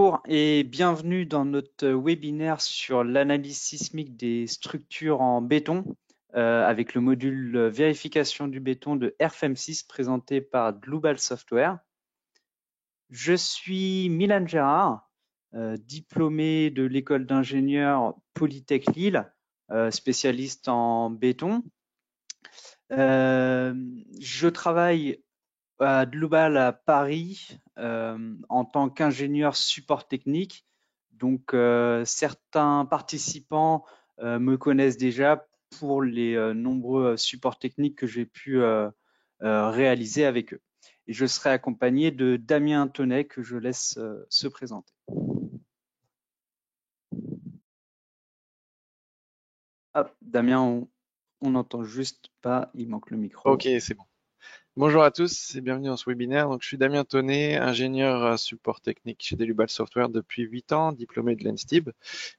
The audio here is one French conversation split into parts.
Bonjour et bienvenue dans notre webinaire sur l'analyse sismique des structures en béton avec le module vérification du béton de RFM6 présenté par Global Software. Je suis Milan Gérard, diplômé de l'école d'ingénieurs Polytech Lille, spécialiste en béton. Je travaille à Global à Paris en tant qu'ingénieur support technique. Donc, certains participants me connaissent déjà pour les nombreux supports techniques que j'ai pu réaliser avec eux. Et je serai accompagné de Damien Tonnet que je laisse se présenter. Hop, Damien, on n'entend juste pas, il manque le micro. Ok, c'est bon. Bonjour à tous et bienvenue dans ce webinaire. Donc, je suis Damien Tonnet, ingénieur support technique chez Global Software depuis 8 ans, diplômé de l'ENSTIB.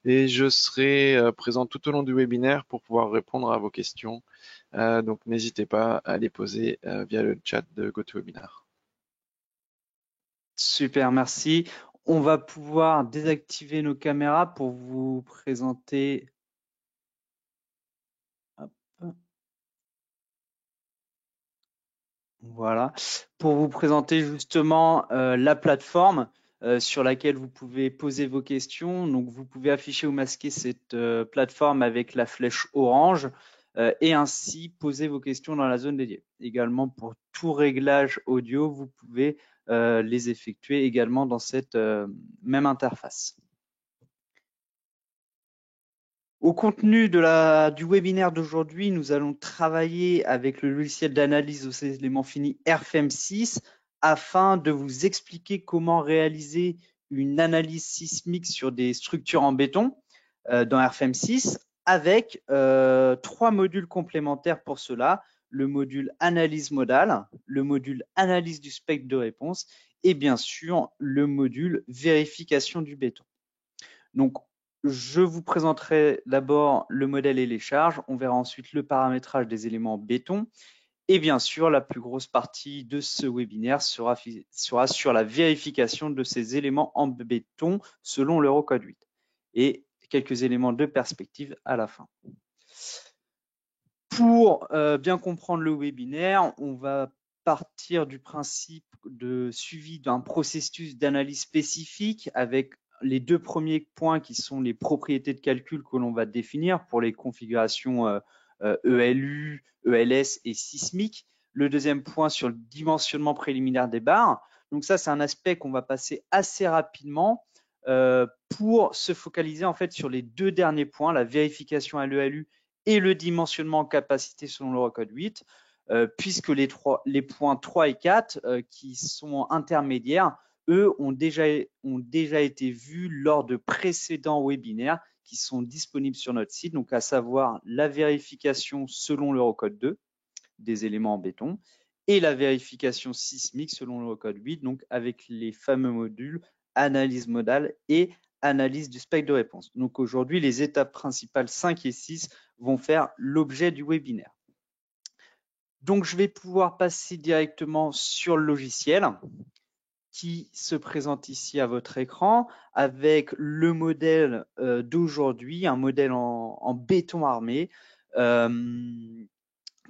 Et je serai présent tout au long du webinaire pour pouvoir répondre à vos questions. Donc, n'hésitez pas à les poser via le chat de GoToWebinar. Super, merci. On va pouvoir désactiver nos caméras pour vous présenter. Hop. Voilà, pour vous présenter justement la plateforme sur laquelle vous pouvez poser vos questions. Donc, vous pouvez afficher ou masquer cette plateforme avec la flèche orange et ainsi poser vos questions dans la zone dédiée. Également, pour tout réglage audio, vous pouvez les effectuer également dans cette même interface. Au contenu du webinaire d'aujourd'hui, nous allons travailler avec le logiciel d'analyse aux éléments finis RFM6 afin de vous expliquer comment réaliser une analyse sismique sur des structures en béton dans RFM6 avec 3 modules complémentaires pour cela, le module analyse modale, le module analyse du spectre de réponse et bien sûr le module vérification du béton. Donc, je vous présenterai d'abord le modèle et les charges. On verra ensuite le paramétrage des éléments béton. Et bien sûr, la plus grosse partie de ce webinaire sera sur la vérification de ces éléments en béton selon l'Eurocode 8. Et quelques éléments de perspective à la fin. Pour bien comprendre le webinaire, on va partir du principe de suivi d'un processus d'analyse spécifique avec les 2 premiers points qui sont les propriétés de calcul que l'on va définir pour les configurations ELU, ELS et sismique. Le deuxième point sur le dimensionnement préliminaire des barres. Donc ça, c'est un aspect qu'on va passer assez rapidement pour se focaliser en fait sur les 2 derniers points, la vérification à l'ELU et le dimensionnement en capacité selon l'Eurocode 8, puisque les points 3 et 4 qui sont intermédiaires, eux ont déjà été vus lors de précédents webinaires qui sont disponibles sur notre site, donc à savoir la vérification selon l'Eurocode 2 des éléments en béton et la vérification sismique selon l'Eurocode 8, donc avec les fameux modules analyse modale et analyse du spectre de réponse. Donc aujourd'hui, les étapes principales 5 et 6 vont faire l'objet du webinaire. Donc je vais pouvoir passer directement sur le logiciel qui se présente ici à votre écran avec le modèle d'aujourd'hui, un modèle en béton armé que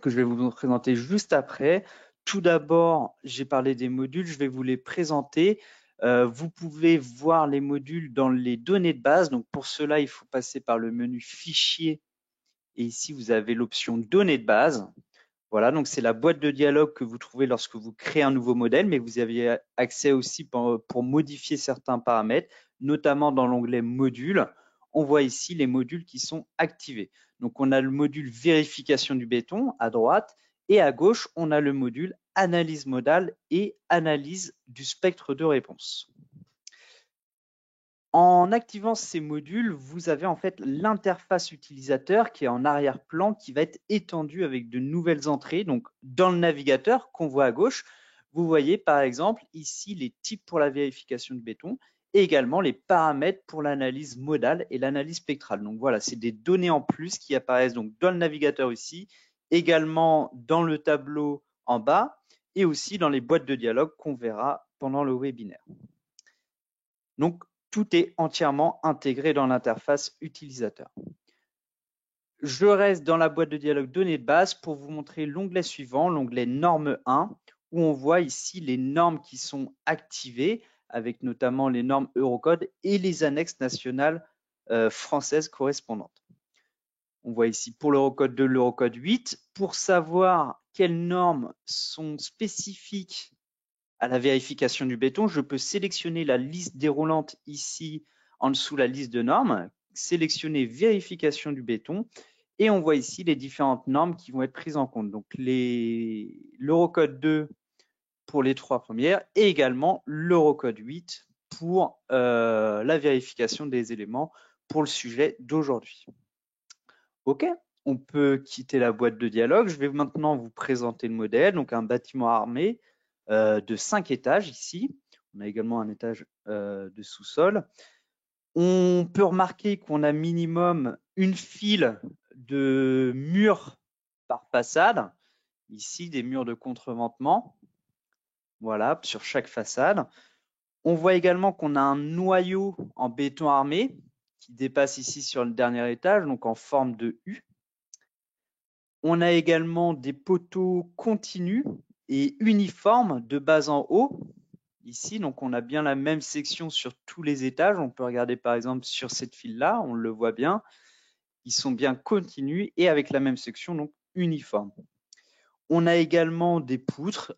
je vais vous présenter juste après. Tout d'abord, j'ai parlé des modules, je vais vous les présenter. Vous pouvez voir les modules dans les données de base. Donc pour cela, il faut passer par le menu Fichier. Et ici, vous avez l'option Données de base. Voilà, donc c'est la boîte de dialogue que vous trouvez lorsque vous créez un nouveau modèle, mais vous avez accès aussi pour modifier certains paramètres, notamment dans l'onglet Modules. On voit ici les modules qui sont activés. Donc, on a le module vérification du béton à droite et à gauche, on a le module analyse modale et analyse du spectre de réponse. En activant ces modules, vous avez en fait l'interface utilisateur qui est en arrière-plan qui va être étendue avec de nouvelles entrées. Donc, dans le navigateur qu'on voit à gauche, vous voyez par exemple ici les types pour la vérification de béton et également les paramètres pour l'analyse modale et l'analyse spectrale. Donc voilà, c'est des données en plus qui apparaissent donc dans le navigateur ici, également dans le tableau en bas et aussi dans les boîtes de dialogue qu'on verra pendant le webinaire. Donc, tout est entièrement intégré dans l'interface utilisateur. Je reste dans la boîte de dialogue données de base pour vous montrer l'onglet suivant, l'onglet norme 1, où on voit ici les normes qui sont activées, avec notamment les normes Eurocode et les annexes nationales françaises correspondantes. On voit ici pour l'Eurocode 2, l'Eurocode 8. Pour savoir quelles normes sont spécifiques à la vérification du béton, je peux sélectionner la liste déroulante ici en dessous la liste de normes, sélectionner vérification du béton et on voit ici les différentes normes qui vont être prises en compte. Donc l'Eurocode 2 pour les 3 premières et également l'Eurocode 8 pour la vérification des éléments pour le sujet d'aujourd'hui. OK, on peut quitter la boîte de dialogue. Je vais maintenant vous présenter le modèle, donc un bâtiment armé de 5 étages ici. On a également un étage de sous-sol. On peut remarquer qu'on a minimum une file de murs par façade. Ici, des murs de contreventement. Voilà, sur chaque façade. On voit également qu'on a un noyau en béton armé qui dépasse ici sur le dernier étage, donc en forme de U. On a également des poteaux continus et uniformes de bas en haut. Ici, donc on a bien la même section sur tous les étages. On peut regarder par exemple sur cette file-là, on le voit bien. Ils sont bien continus et avec la même section, donc uniforme. On a également des poutres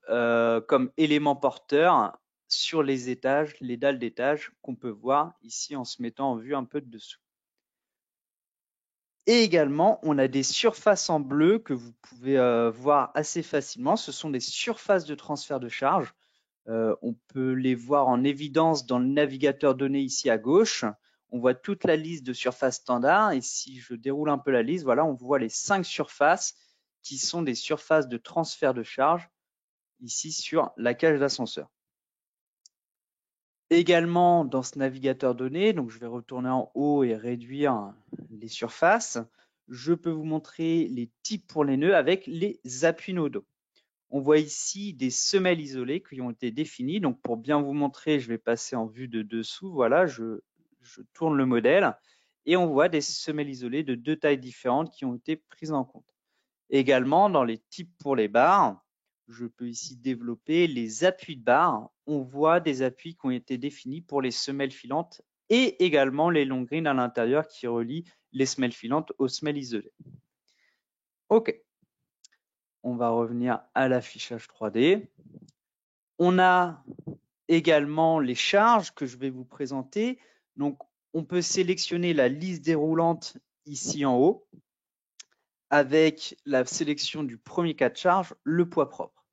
comme éléments porteurs sur les étages, les dalles d'étage qu'on peut voir ici en se mettant en vue un peu de dessous. Et également, on a des surfaces en bleu que vous pouvez voir assez facilement. Ce sont des surfaces de transfert de charge. On peut les voir en évidence dans le navigateur données ici à gauche. On voit toute la liste de surfaces standards. Et si je déroule un peu la liste, voilà, on voit les 5 surfaces qui sont des surfaces de transfert de charge ici sur la cage d'ascenseur. Également, dans ce navigateur données, donc je vais retourner en haut et réduire les surfaces. Je peux vous montrer les types pour les nœuds avec les appuis nodaux. On voit ici des semelles isolées qui ont été définies. Donc, pour bien vous montrer, je vais passer en vue de dessous. Voilà, je tourne le modèle et on voit des semelles isolées de 2 tailles différentes qui ont été prises en compte. Également, dans les types pour les barres, je peux ici développer les appuis de barre. On voit des appuis qui ont été définis pour les semelles filantes et également les long green à l'intérieur qui relient les semelles filantes aux semelles isolées. OK. On va revenir à l'affichage 3D. On a également les charges que je vais vous présenter. Donc, on peut sélectionner la liste déroulante ici en haut avec la sélection du premier cas de charge, le poids propre.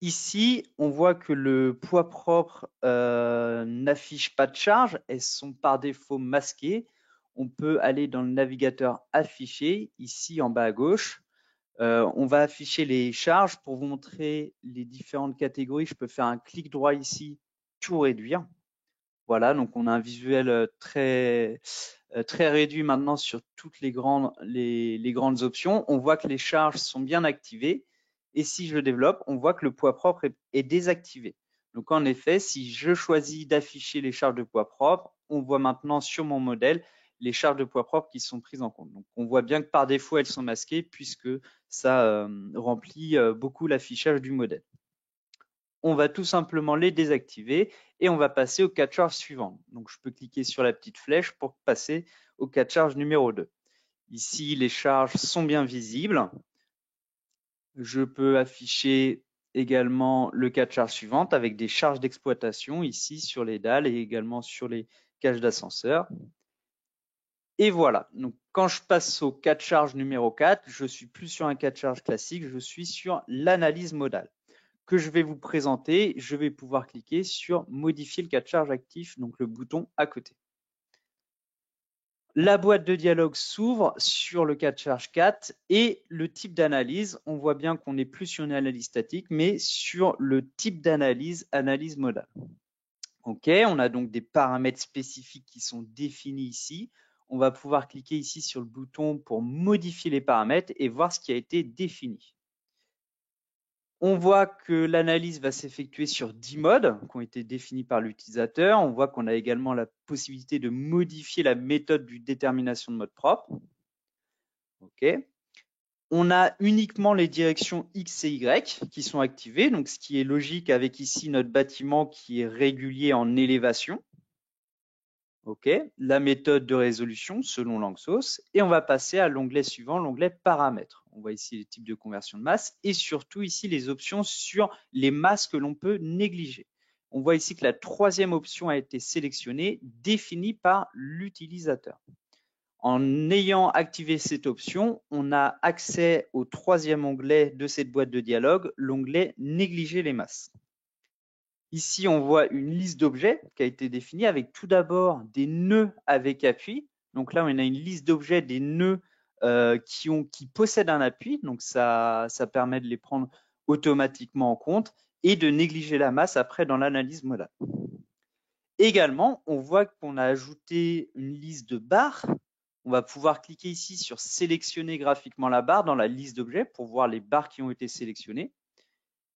Ici, on voit que le poids propre n'affiche pas de charge, elles sont par défaut masquées. On peut aller dans le navigateur afficher, ici en bas à gauche. On va afficher les charges pour vous montrer les différentes catégories. Je peux faire un clic droit ici, tout réduire. Voilà, donc on a un visuel très réduit maintenant sur toutes les grandes options. On voit que les charges sont bien activées. Et si je développe, on voit que le poids propre est désactivé. Donc en effet, si je choisis d'afficher les charges de poids propre, on voit maintenant sur mon modèle les charges de poids propre qui sont prises en compte. Donc on voit bien que par défaut, elles sont masquées puisque ça remplit beaucoup l'affichage du modèle. On va tout simplement les désactiver et on va passer au cas de charge suivant. Donc, je peux cliquer sur la petite flèche pour passer au cas de charge numéro 2. Ici, les charges sont bien visibles. Je peux afficher également le cas de charge suivante avec des charges d'exploitation ici sur les dalles et également sur les cages d'ascenseur. Et voilà, donc quand je passe au cas de charge numéro 4, je ne suis plus sur un cas de charge classique, je suis sur l'analyse modale que je vais vous présenter. Je vais pouvoir cliquer sur modifier le cas de charge actif, donc le bouton à côté. La boîte de dialogue s'ouvre sur le cas de charge 4 et le type d'analyse, on voit bien qu'on n'est plus sur une analyse statique, mais sur le type d'analyse, analyse modale. OK, on a donc des paramètres spécifiques qui sont définis ici. On va pouvoir cliquer ici sur le bouton pour modifier les paramètres et voir ce qui a été défini. On voit que l'analyse va s'effectuer sur 10 modes qui ont été définis par l'utilisateur. On voit qu'on a également la possibilité de modifier la méthode de détermination de mode propre. OK. On a uniquement les directions X et Y qui sont activées, donc ce qui est logique avec ici notre bâtiment qui est régulier en élévation. OK. La méthode de résolution selon l'Anxos. Et on va passer à l'onglet suivant, l'onglet paramètres. On voit ici les types de conversion de masse et surtout ici les options sur les masses que l'on peut négliger. On voit ici que la troisième option a été sélectionnée, définie par l'utilisateur. En ayant activé cette option, on a accès au troisième onglet de cette boîte de dialogue, l'onglet négliger les masses. Ici, on voit une liste d'objets qui a été définie avec tout d'abord des nœuds avec appui. Donc là, on a une liste d'objets des nœuds qui possèdent un appui. Donc ça permet de les prendre automatiquement en compte et de négliger la masse après dans l'analyse modale. Également, on voit qu'on a ajouté une liste de barres. On va pouvoir cliquer ici sur sélectionner graphiquement la barre dans la liste d'objets pour voir les barres qui ont été sélectionnées.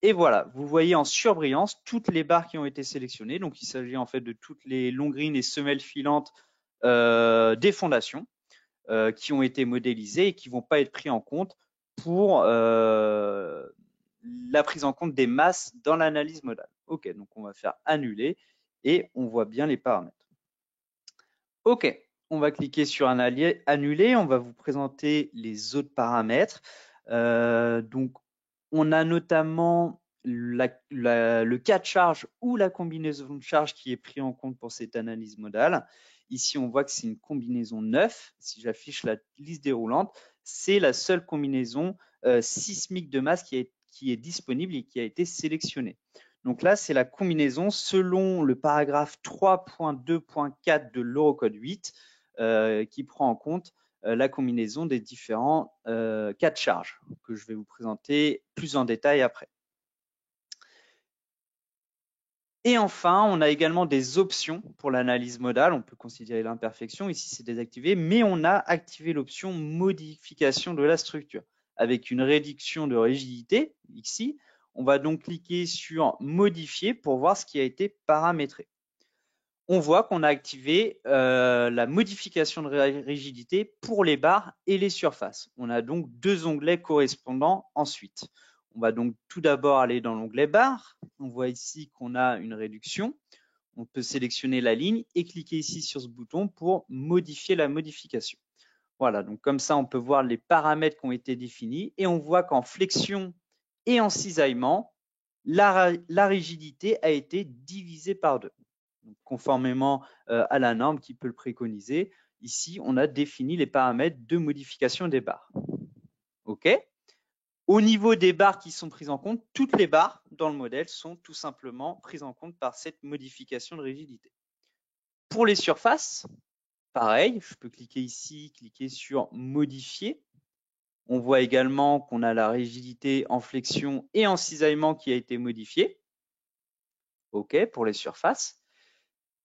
Et voilà, vous voyez en surbrillance toutes les barres qui ont été sélectionnées. Donc, il s'agit en fait de toutes les longrines et semelles filantes des fondations qui ont été modélisées et qui ne vont pas être pris en compte pour la prise en compte des masses dans l'analyse modale. OK, donc on va faire annuler et on voit bien les paramètres. OK, on va cliquer sur annuler. On va vous présenter les autres paramètres. Donc, on a notamment le cas de charge ou la combinaison de charge qui est pris en compte pour cette analyse modale. Ici, on voit que c'est une combinaison 9. Si j'affiche la liste déroulante, c'est la seule combinaison sismique de masse qui est disponible et qui a été sélectionnée. Donc là, c'est la combinaison selon le paragraphe 3.2.4 de l'Eurocode 8 qui prend en compte la combinaison des différents cas de charge que je vais vous présenter plus en détail après. Et enfin, on a également des options pour l'analyse modale. On peut considérer l'imperfection. Ici, c'est désactivé, mais on a activé l'option modification de la structure avec une réduction de rigidité ici. On va donc cliquer sur modifier pour voir ce qui a été paramétré. On voit qu'on a activé la modification de rigidité pour les barres et les surfaces. On a donc deux onglets correspondants ensuite. On va donc tout d'abord aller dans l'onglet barres. On voit ici qu'on a une réduction. On peut sélectionner la ligne et cliquer ici sur ce bouton pour modifier la modification. Voilà, donc comme ça, on peut voir les paramètres qui ont été définis et on voit qu'en flexion et en cisaillement, la rigidité a été divisée par 2. Donc, conformément à la norme qui peut le préconiser, ici, on a défini les paramètres de modification des barres. OK. Au niveau des barres qui sont prises en compte, toutes les barres dans le modèle sont tout simplement prises en compte par cette modification de rigidité. Pour les surfaces, pareil, je peux cliquer ici, cliquer sur modifier. On voit également qu'on a la rigidité en flexion et en cisaillement qui a été modifiée. OK, pour les surfaces.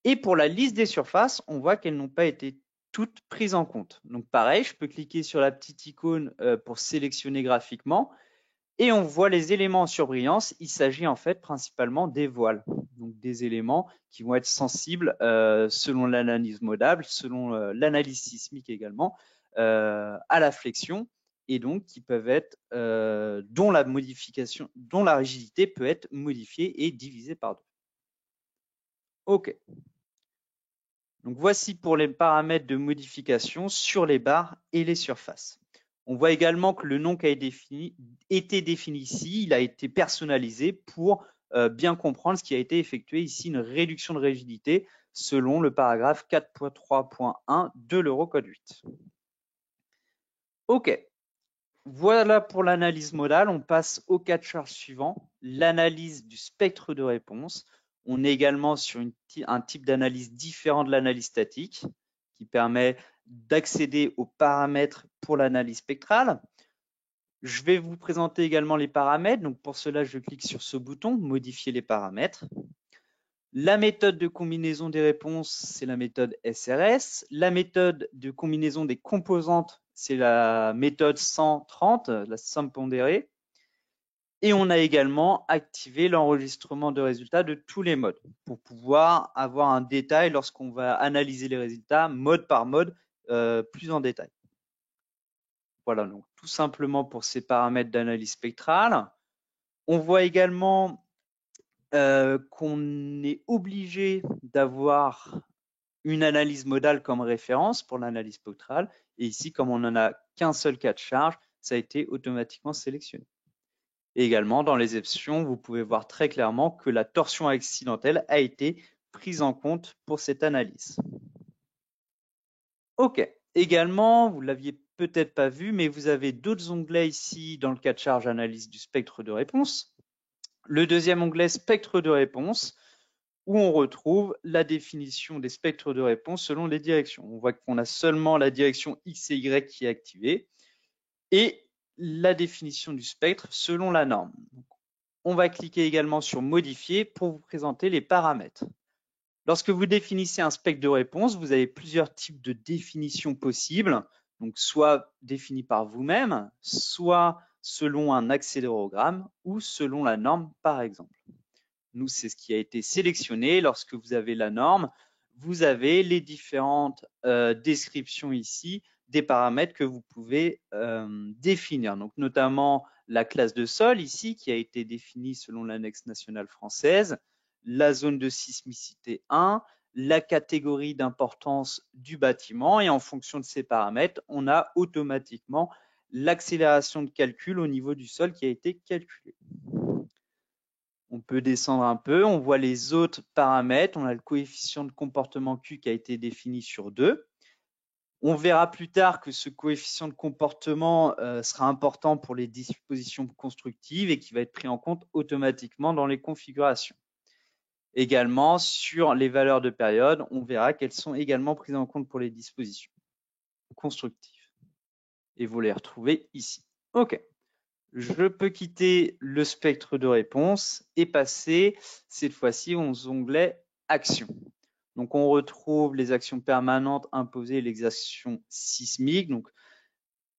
Et pour la liste des surfaces, on voit qu'elles n'ont pas été toutes prises en compte. Donc pareil, je peux cliquer sur la petite icône pour sélectionner graphiquement et on voit les éléments en surbrillance. Il s'agit en fait principalement des voiles, donc des éléments qui vont être sensibles selon l'analyse modale, selon l'analyse sismique également, à la flexion et donc qui peuvent être dont la rigidité peut être modifiée et divisée par 2. OK. Donc voici pour les paramètres de modification sur les barres et les surfaces. On voit également que le nom qui a été défini ici, il a été personnalisé pour bien comprendre ce qui a été effectué ici, une réduction de rigidité selon le paragraphe 4.3.1 de l'Eurocode 8. OK. Voilà pour l'analyse modale. On passe au cas de charge suivant, l'analyse du spectre de réponse. On est également sur un type d'analyse différent de l'analyse statique qui permet d'accéder aux paramètres pour l'analyse spectrale. Je vais vous présenter également les paramètres. Donc pour cela, je clique sur ce bouton, modifier les paramètres. La méthode de combinaison des réponses, c'est la méthode SRS. La méthode de combinaison des composantes, c'est la méthode 130, la somme pondérée. Et on a également activé l'enregistrement de résultats de tous les modes pour pouvoir avoir un détail lorsqu'on va analyser les résultats mode par mode plus en détail. Voilà, donc tout simplement pour ces paramètres d'analyse spectrale. On voit également qu'on est obligé d'avoir une analyse modale comme référence pour l'analyse spectrale. Et ici, comme on n'en a qu'un seul cas de charge, ça a été automatiquement sélectionné. Et également, dans les options, vous pouvez voir très clairement que la torsion accidentelle a été prise en compte pour cette analyse. OK. Également, vous ne l'aviez peut-être pas vu, mais vous avez d'autres onglets ici dans le cas de charge analyse du spectre de réponse. Le deuxième onglet, spectre de réponse, où on retrouve la définition des spectres de réponse selon les directions. On voit qu'on a seulement la direction X et Y qui est activée et la définition du spectre selon la norme. On va cliquer également sur modifier pour vous présenter les paramètres. Lorsque vous définissez un spectre de réponse, vous avez plusieurs types de définitions possibles, donc soit définies par vous-même, soit selon un accélérogramme ou selon la norme par exemple. Nous, c'est ce qui a été sélectionné. Lorsque vous avez la norme, vous avez les différentes descriptions ici des paramètres que vous pouvez définir. Donc, notamment la classe de sol ici qui a été définie selon l'annexe nationale française, la zone de sismicité 1, la catégorie d'importance du bâtiment et en fonction de ces paramètres, on a automatiquement l'accélération de calcul au niveau du sol qui a été calculée. On peut descendre un peu, on voit les autres paramètres. On a le coefficient de comportement Q qui a été défini sur 2. On verra plus tard que ce coefficient de comportement sera important pour les dispositions constructives et qui va être pris en compte automatiquement dans les configurations. Également, sur les valeurs de période, on verra qu'elles sont également prises en compte pour les dispositions constructives. Et vous les retrouvez ici. OK. Je peux quitter le spectre de réponse et passer cette fois-ci aux onglets actions. Donc, on retrouve les actions permanentes imposées et les actions sismiques. Donc,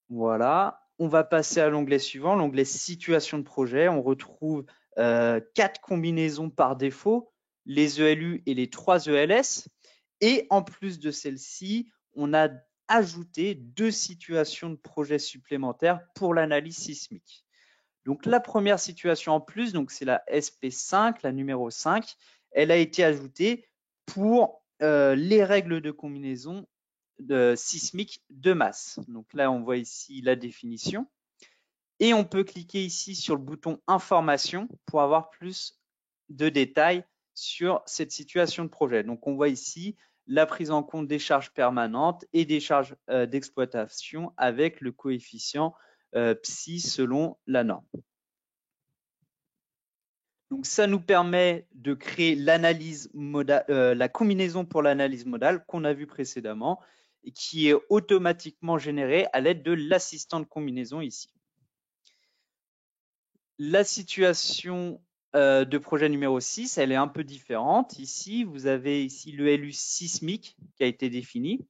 voilà. On va passer à l'onglet suivant, l'onglet situation de projet. On retrouve 4 combinaisons par défaut, les ELU et les 3 ELS. Et en plus de celle-ci, on a ajouté 2 situations de projet supplémentaires pour l'analyse sismique. Donc la première situation en plus, donc c'est la SP5, la numéro 5, elle a été ajoutée pour les règles de combinaison sismique de masse. Donc là, on voit ici la définition. Et on peut cliquer ici sur le bouton information pour avoir plus de détails sur cette situation de projet. Donc on voit ici la prise en compte des charges permanentes et des charges d'exploitation avec le coefficient psi selon la norme. Donc ça nous permet de créer l'analyse modale, la combinaison pour l'analyse modale qu'on a vu précédemment et qui est automatiquement générée à l'aide de l'assistant de combinaison ici. La situation de projet numéro 6, elle est un peu différente. Ici, vous avez ici le LU sismique qui a été défini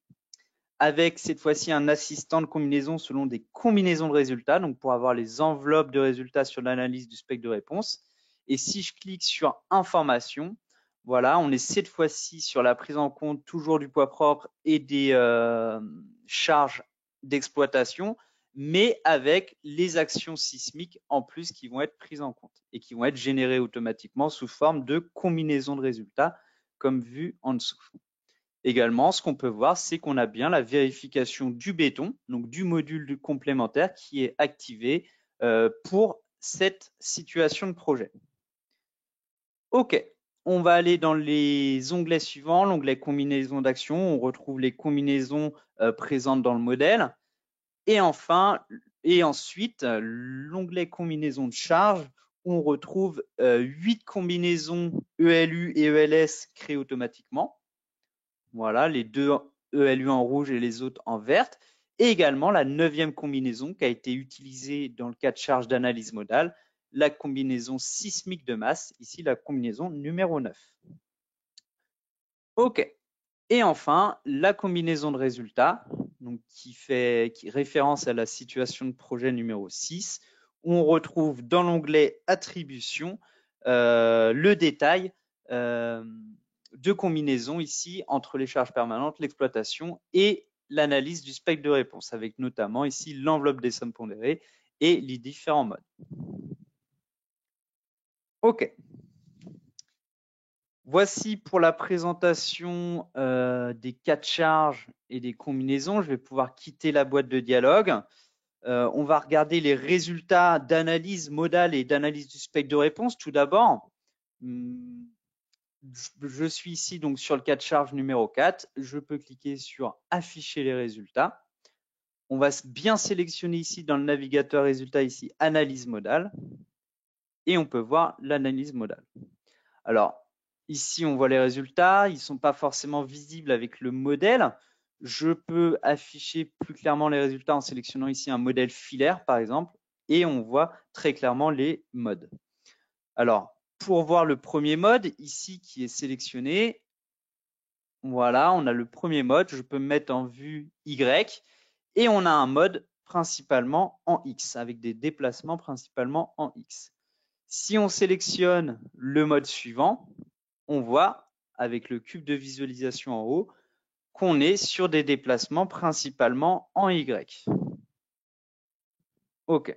avec cette fois-ci un assistant de combinaison selon des combinaisons de résultats, donc pour avoir les enveloppes de résultats sur l'analyse du spectre de réponse. Et si je clique sur information, voilà, on est cette fois-ci sur la prise en compte toujours du poids propre et des charges d'exploitation, mais avec les actions sismiques en plus qui vont être prises en compte et qui vont être générées automatiquement sous forme de combinaison de résultats, comme vu en dessous. Également, ce qu'on peut voir, c'est qu'on a bien la vérification du béton, donc du module complémentaire qui est activé pour cette situation de projet. OK, on va aller dans les onglets suivants, l'onglet combinaison d'action, on retrouve les combinaisons présentes dans le modèle. Et enfin, et ensuite, l'onglet combinaison de charge, où on retrouve 8 combinaisons ELU et ELS créées automatiquement. Voilà, les deux ELU en rouge et les autres en verte. Et également la 9e combinaison qui a été utilisée dans le cas de charge d'analyse modale, la combinaison sismique de masse, ici la combinaison numéro 9. OK. Et enfin, la combinaison de résultats, donc qui fait référence à la situation de projet numéro 6, on retrouve dans l'onglet Attribution le détail de combinaison ici entre les charges permanentes, l'exploitation et l'analyse du spectre de réponse, avec notamment ici l'enveloppe des sommes pondérées et les différents modes. OK. Voici pour la présentation des cas de charge et des combinaisons. Je vais pouvoir quitter la boîte de dialogue. On va regarder les résultats d'analyse modale et d'analyse du spectre de réponse. Tout d'abord, je suis ici donc sur le cas de charge numéro 4. Je peux cliquer sur afficher les résultats. On va bien sélectionner ici dans le navigateur résultats ici analyse modale et on peut voir l'analyse modale. Alors, ici, on voit les résultats. Ils ne sont pas forcément visibles avec le modèle. Je peux afficher plus clairement les résultats en sélectionnant ici un modèle filaire, par exemple, et on voit très clairement les modes. Alors, pour voir le premier mode, ici, qui est sélectionné, voilà, on a le premier mode. Je peux me mettre en vue Y et on a un mode principalement en X, avec des déplacements principalement en X. Si on sélectionne le mode suivant, on voit, avec le cube de visualisation en haut, qu'on est sur des déplacements principalement en Y. OK.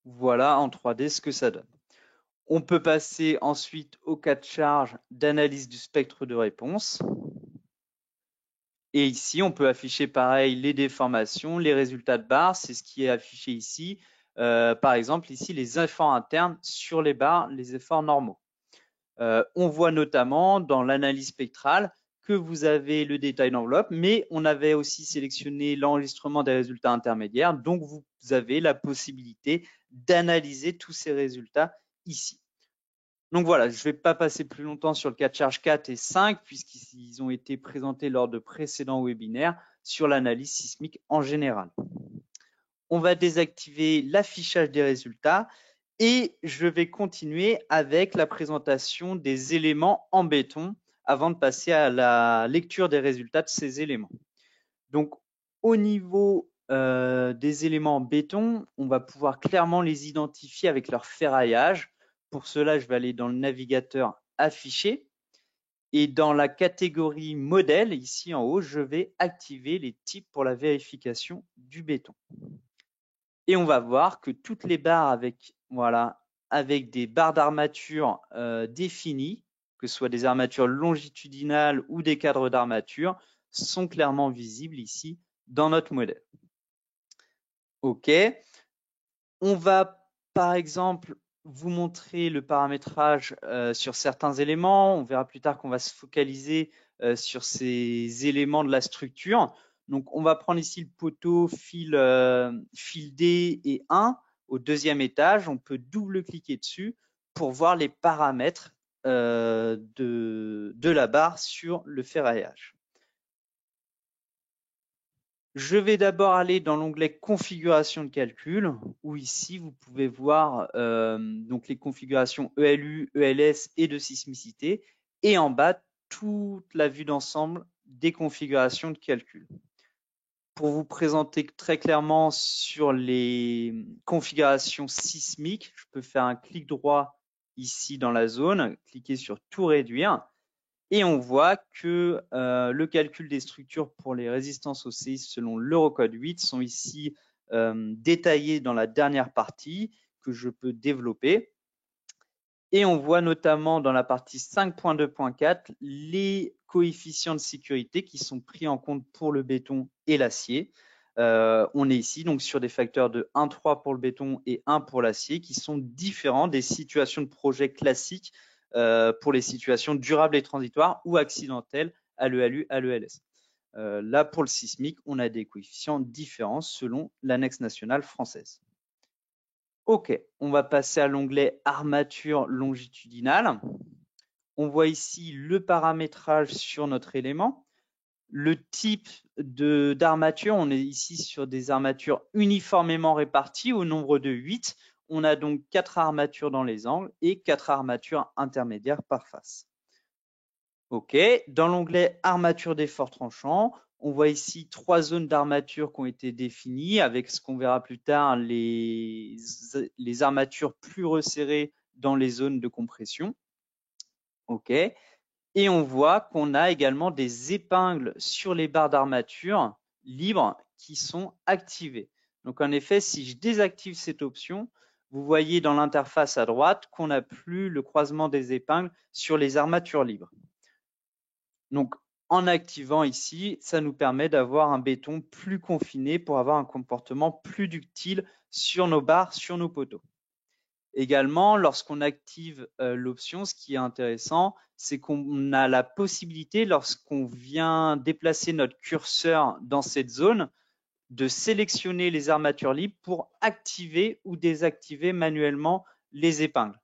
Voilà en 3D ce que ça donne. On peut passer ensuite au cas de charge d'analyse du spectre de réponse. Et ici, on peut afficher pareil les déformations, les résultats de barres, c'est ce qui est affiché ici. Par exemple, ici, les efforts internes sur les barres, les efforts normaux. On voit notamment dans l'analyse spectrale que vous avez le détail d'enveloppe, mais on avait aussi sélectionné l'enregistrement des résultats intermédiaires. Donc, vous avez la possibilité d'analyser tous ces résultats ici. Donc voilà, je ne vais pas passer plus longtemps sur le cas de charge 4 et 5 puisqu'ils ont été présentés lors de précédents webinaires sur l'analyse sismique en général. On va désactiver l'affichage des résultats et je vais continuer avec la présentation des éléments en béton avant de passer à la lecture des résultats de ces éléments. Donc, au niveau des éléments en béton, on va pouvoir clairement les identifier avec leur ferraillage. Pour cela, je vais aller dans le navigateur affiché et dans la catégorie modèle, ici en haut, je vais activer les types pour la vérification du béton. Et on va voir que toutes les barres avec, voilà, avec des barres d'armature définies, que ce soit des armatures longitudinales ou des cadres d'armature, sont clairement visibles ici dans notre modèle. OK. On va, par exemple, vous montrer le paramétrage sur certains éléments. On verra plus tard qu'on va se focaliser sur ces éléments de la structure. Donc, on va prendre ici le poteau fil D et 1 au deuxième étage. On peut double-cliquer dessus pour voir les paramètres de la barre sur le ferraillage. Je vais d'abord aller dans l'onglet configuration de calcul, où ici vous pouvez voir donc les configurations ELU, ELS et de sismicité, et en bas toute la vue d'ensemble des configurations de calcul. Pour vous présenter très clairement sur les configurations sismiques, je peux faire un clic droit ici dans la zone, cliquer sur tout réduire. Et on voit que le calcul des structures pour les résistances au séisme selon l'Eurocode 8 sont ici détaillés dans la dernière partie que je peux développer. Et on voit notamment dans la partie 5.2.4 les coefficients de sécurité qui sont pris en compte pour le béton et l'acier. On est ici donc sur des facteurs de 1,3 pour le béton et 1 pour l'acier qui sont différents des situations de projet classiques pour les situations durables et transitoires ou accidentelles à l'ELU, à l'ELS. Là, pour le sismique, on a des coefficients différents selon l'annexe nationale française. OK, on va passer à l'onglet armature longitudinale. On voit ici le paramétrage sur notre élément. Le type d'armature, on est ici sur des armatures uniformément réparties au nombre de 8. On a donc 4 armatures dans les angles et 4 armatures intermédiaires par face. OK, dans l'onglet armature d'effort tranchant, On voit ici 3 zones d'armature qui ont été définies avec ce qu'on verra plus tard, les armatures plus resserrées dans les zones de compression. OK. Et on voit qu'on a également des épingles sur les barres d'armature libres qui sont activées. Donc en effet, si je désactive cette option, vous voyez dans l'interface à droite qu'on n'a plus le croisement des épingles sur les armatures libres. Donc en activant ici, ça nous permet d'avoir un béton plus confiné pour avoir un comportement plus ductile sur nos barres, sur nos poteaux. Également, lorsqu'on active l'option, ce qui est intéressant, c'est qu'on a la possibilité, lorsqu'on vient déplacer notre curseur dans cette zone, de sélectionner les armatures libres pour activer ou désactiver manuellement les épingles.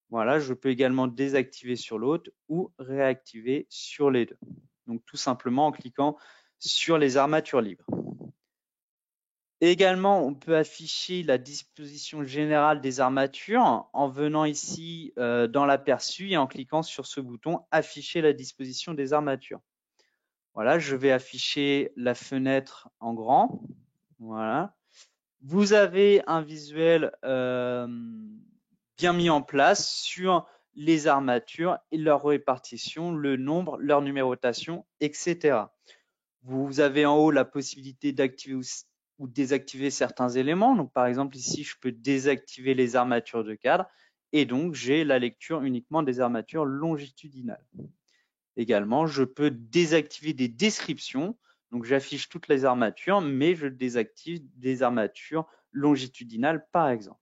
Voilà, je peux également désactiver sur l'autre ou réactiver sur les deux. Donc tout simplement en cliquant sur les armatures libres. Également, on peut afficher la disposition générale des armatures en venant ici dans l'aperçu et en cliquant sur ce bouton « Afficher la disposition des armatures ». Voilà, je vais afficher la fenêtre en grand. Voilà. Vous avez un visuel bien mis en place sur les armatures et leur répartition, le nombre, leur numérotation, etc. Vous avez en haut la possibilité d'activer ou désactiver certains éléments. Donc, par exemple, ici, je peux désactiver les armatures de cadre et donc j'ai la lecture uniquement des armatures longitudinales. Également, je peux désactiver des descriptions. Donc, j'affiche toutes les armatures, mais je désactive des armatures longitudinales, par exemple.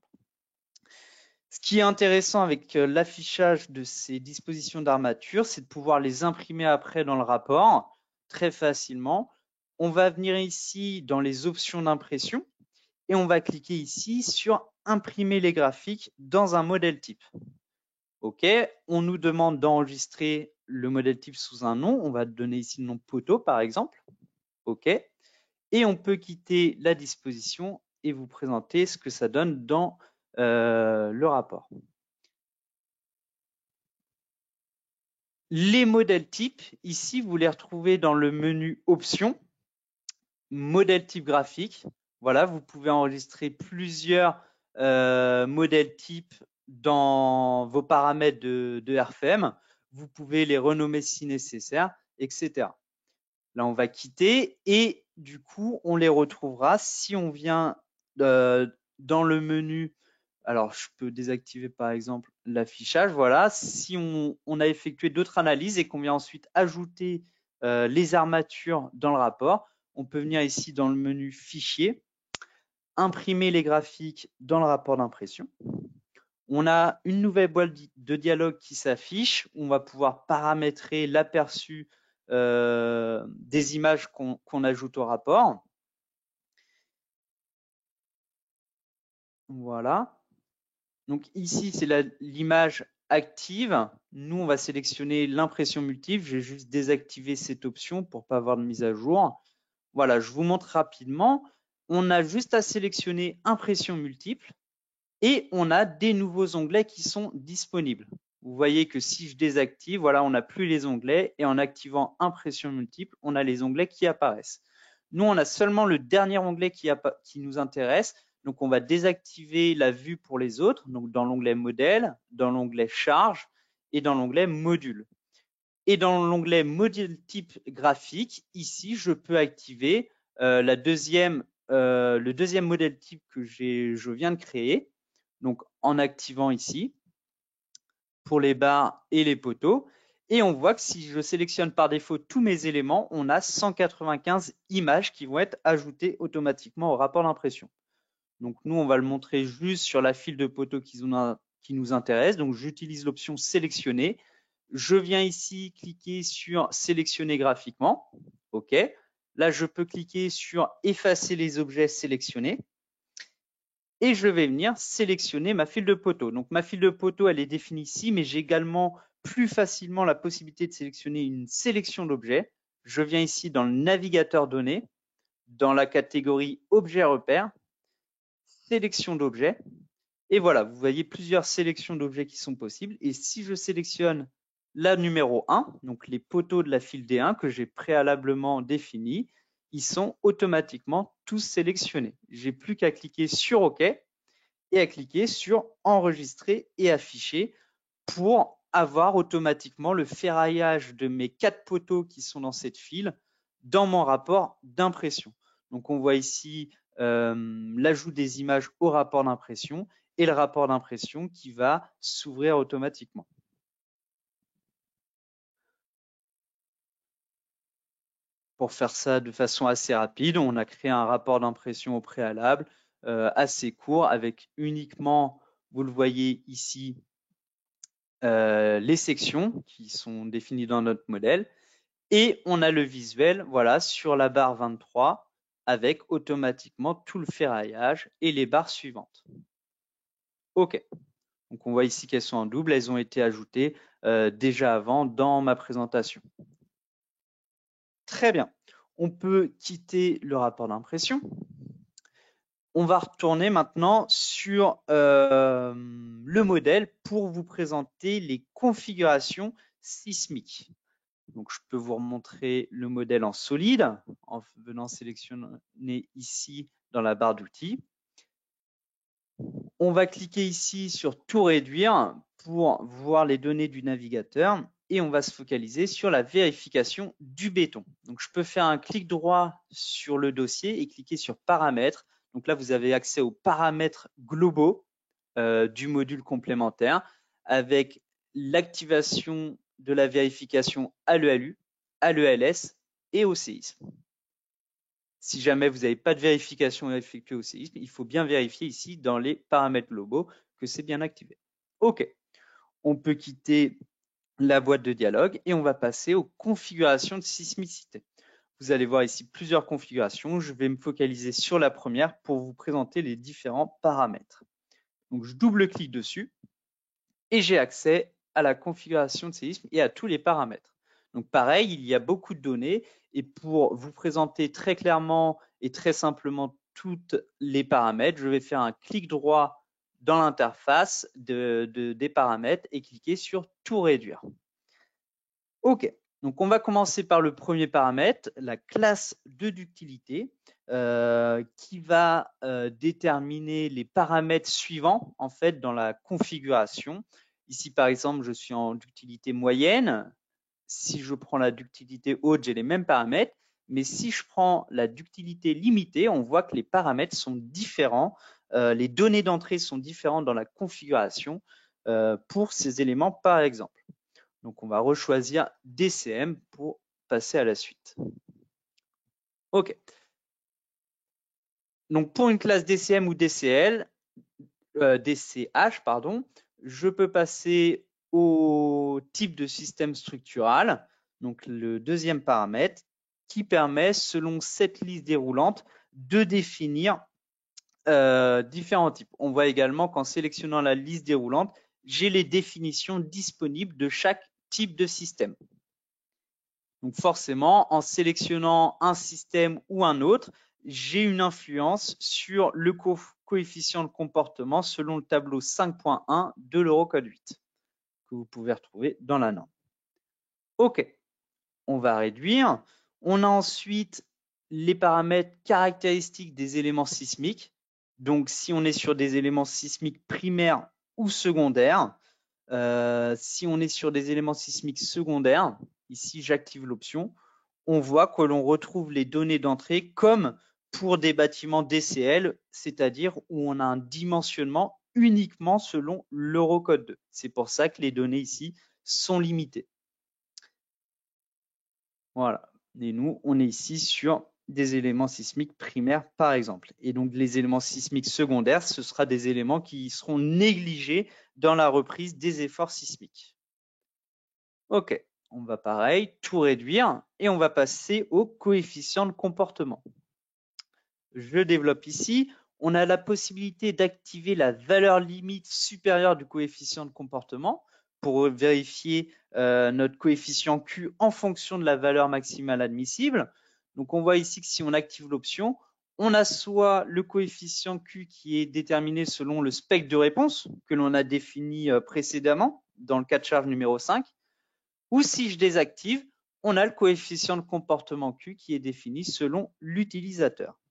Ce qui est intéressant avec l'affichage de ces dispositions d'armature, c'est de pouvoir les imprimer après dans le rapport très facilement. On va venir ici dans les options d'impression et on va cliquer ici sur imprimer les graphiques dans un modèle type. OK, on nous demande d'enregistrer le modèle type sous un nom. On va donner ici le nom poteau par exemple. OK, et on peut quitter la disposition et vous présenter ce que ça donne dans le rapport. Les modèles types, ici, vous les retrouvez dans le menu Options, modèle type graphique. Voilà, vous pouvez enregistrer plusieurs modèles types dans vos paramètres de RFM. Vous pouvez les renommer si nécessaire, etc. Là, on va quitter et du coup, on les retrouvera si on vient dans le menu. Alors, je peux désactiver par exemple l'affichage. Voilà, si on a effectué d'autres analyses et qu'on vient ensuite ajouter les armatures dans le rapport, on peut venir ici dans le menu Fichier, imprimer les graphiques dans le rapport d'impression. On a une nouvelle boîte de dialogue qui s'affiche. On va pouvoir paramétrer l'aperçu des images qu'on ajoute au rapport. Voilà. Donc ici, c'est l'image active. Nous, on va sélectionner l'impression multiple. Je vais juste désactiver cette option pour ne pas avoir de mise à jour. Voilà, je vous montre rapidement. On a juste à sélectionner impression multiple et on a des nouveaux onglets qui sont disponibles. Vous voyez que si je désactive, voilà, on n'a plus les onglets et en activant impression multiple, on a les onglets qui apparaissent. Nous, on a seulement le dernier onglet qui nous intéresse. Donc, on va désactiver la vue pour les autres, donc dans l'onglet modèle, dans l'onglet charge et dans l'onglet module. Et dans l'onglet modèle type graphique, ici, je peux activer le deuxième modèle type que je viens de créer. Donc, en activant ici, pour les barres et les poteaux. Et on voit que si je sélectionne par défaut tous mes éléments, on a 195 images qui vont être ajoutées automatiquement au rapport d'impression. Donc, nous, on va le montrer juste sur la file de poteaux qui nous intéresse. Donc, j'utilise l'option sélectionner. Je viens ici cliquer sur sélectionner graphiquement. OK. Là, je peux cliquer sur effacer les objets sélectionnés. Et je vais venir sélectionner ma file de poteau. Donc, ma file de poteau, elle est définie ici, mais j'ai également plus facilement la possibilité de sélectionner une sélection d'objets. Je viens ici dans le navigateur données, dans la catégorie objet repère, sélection d'objets. Et voilà, vous voyez plusieurs sélections d'objets qui sont possibles. Et si je sélectionne La numéro 1, donc les poteaux de la file D1 que j'ai préalablement définis, ils sont automatiquement tous sélectionnés. J'ai plus qu'à cliquer sur OK et à cliquer sur enregistrer et afficher pour avoir automatiquement le ferraillage de mes 4 poteaux qui sont dans cette file dans mon rapport d'impression. Donc on voit ici l'ajout des images au rapport d'impression et le rapport d'impression qui va s'ouvrir automatiquement. Pour faire ça de façon assez rapide, on a créé un rapport d'impression au préalable assez court avec uniquement, vous le voyez ici, les sections qui sont définies dans notre modèle. Et on a le visuel, voilà, sur la barre 23 avec automatiquement tout le ferraillage et les barres suivantes. OK. Donc on voit ici qu'elles sont en double, elles ont été ajoutées déjà avant dans ma présentation. Très bien. On peut quitter le rapport d'impression. On va retourner maintenant sur le modèle pour vous présenter les configurations sismiques. Donc, je peux vous remontrer le modèle en solide en venant sélectionner ici dans la barre d'outils. On va cliquer ici sur tout réduire pour voir les données du navigateur et on va se focaliser sur la vérification du béton. Donc, je peux faire un clic droit sur le dossier et cliquer sur paramètres. Donc là, vous avez accès aux paramètres globaux du module complémentaire avec l'activation de la vérification à l'ELU, à l'ELS et au séisme. Si jamais vous n'avez pas de vérification effectuée au séisme, il faut bien vérifier ici dans les paramètres globaux que c'est bien activé. OK, on peut quitter la boîte de dialogue et on va passer aux configurations de sismicité. Vous allez voir ici plusieurs configurations. Je vais me focaliser sur la première pour vous présenter les différents paramètres. Donc, je double-clique dessus et j'ai accès à la configuration de séisme et à tous les paramètres. Donc pareil, il y a beaucoup de données et pour vous présenter très clairement et très simplement tous les paramètres, je vais faire un clic droit dans l'interface des paramètres et cliquer sur tout réduire. OK, donc on va commencer par le premier paramètre, la classe de ductilité, qui va déterminer les paramètres suivants en fait dans la configuration. Ici, par exemple, je suis en ductilité moyenne. Si je prends la ductilité haute, j'ai les mêmes paramètres. Mais si je prends la ductilité limitée, on voit que les paramètres sont différents. Les données d'entrée sont différentes dans la configuration pour ces éléments, par exemple. Donc, on va rechoisir DCM pour passer à la suite. OK. Donc, pour une classe DCM ou DCL, DCH, pardon, je peux passer au type de système structural, donc le deuxième paramètre, qui permet, selon cette liste déroulante, de définir différents types. On voit également qu'en sélectionnant la liste déroulante, j'ai les définitions disponibles de chaque type de système. Donc forcément, en sélectionnant un système ou un autre, j'ai une influence sur le coefficient de comportement selon le tableau 5.1 de l'Eurocode 8 que vous pouvez retrouver dans la norme. OK, on va réduire. On a ensuite les paramètres caractéristiques des éléments sismiques. Donc, si on est sur des éléments sismiques primaires ou secondaires, si on est sur des éléments sismiques secondaires, ici j'active l'option, on voit que l'on retrouve les données d'entrée comme pour des bâtiments DCL, c'est-à-dire où on a un dimensionnement uniquement selon l'Eurocode 2. C'est pour ça que les données ici sont limitées. Voilà. Et nous, on est ici sur des éléments sismiques primaires, par exemple. Et donc, les éléments sismiques secondaires, ce sera des éléments qui seront négligés dans la reprise des efforts sismiques. OK, on va pareil, tout réduire et on va passer au coefficient de comportement. Je développe ici. On a la possibilité d'activer la valeur limite supérieure du coefficient de comportement pour vérifier notre coefficient Q en fonction de la valeur maximale admissible. Donc, on voit ici que si on active l'option, on a soit le coefficient Q qui est déterminé selon le spectre de réponse que l'on a défini précédemment dans le cas de charge numéro 5, Ou si je désactive, on a le coefficient de comportement Q qui est défini selon l'utilisateur.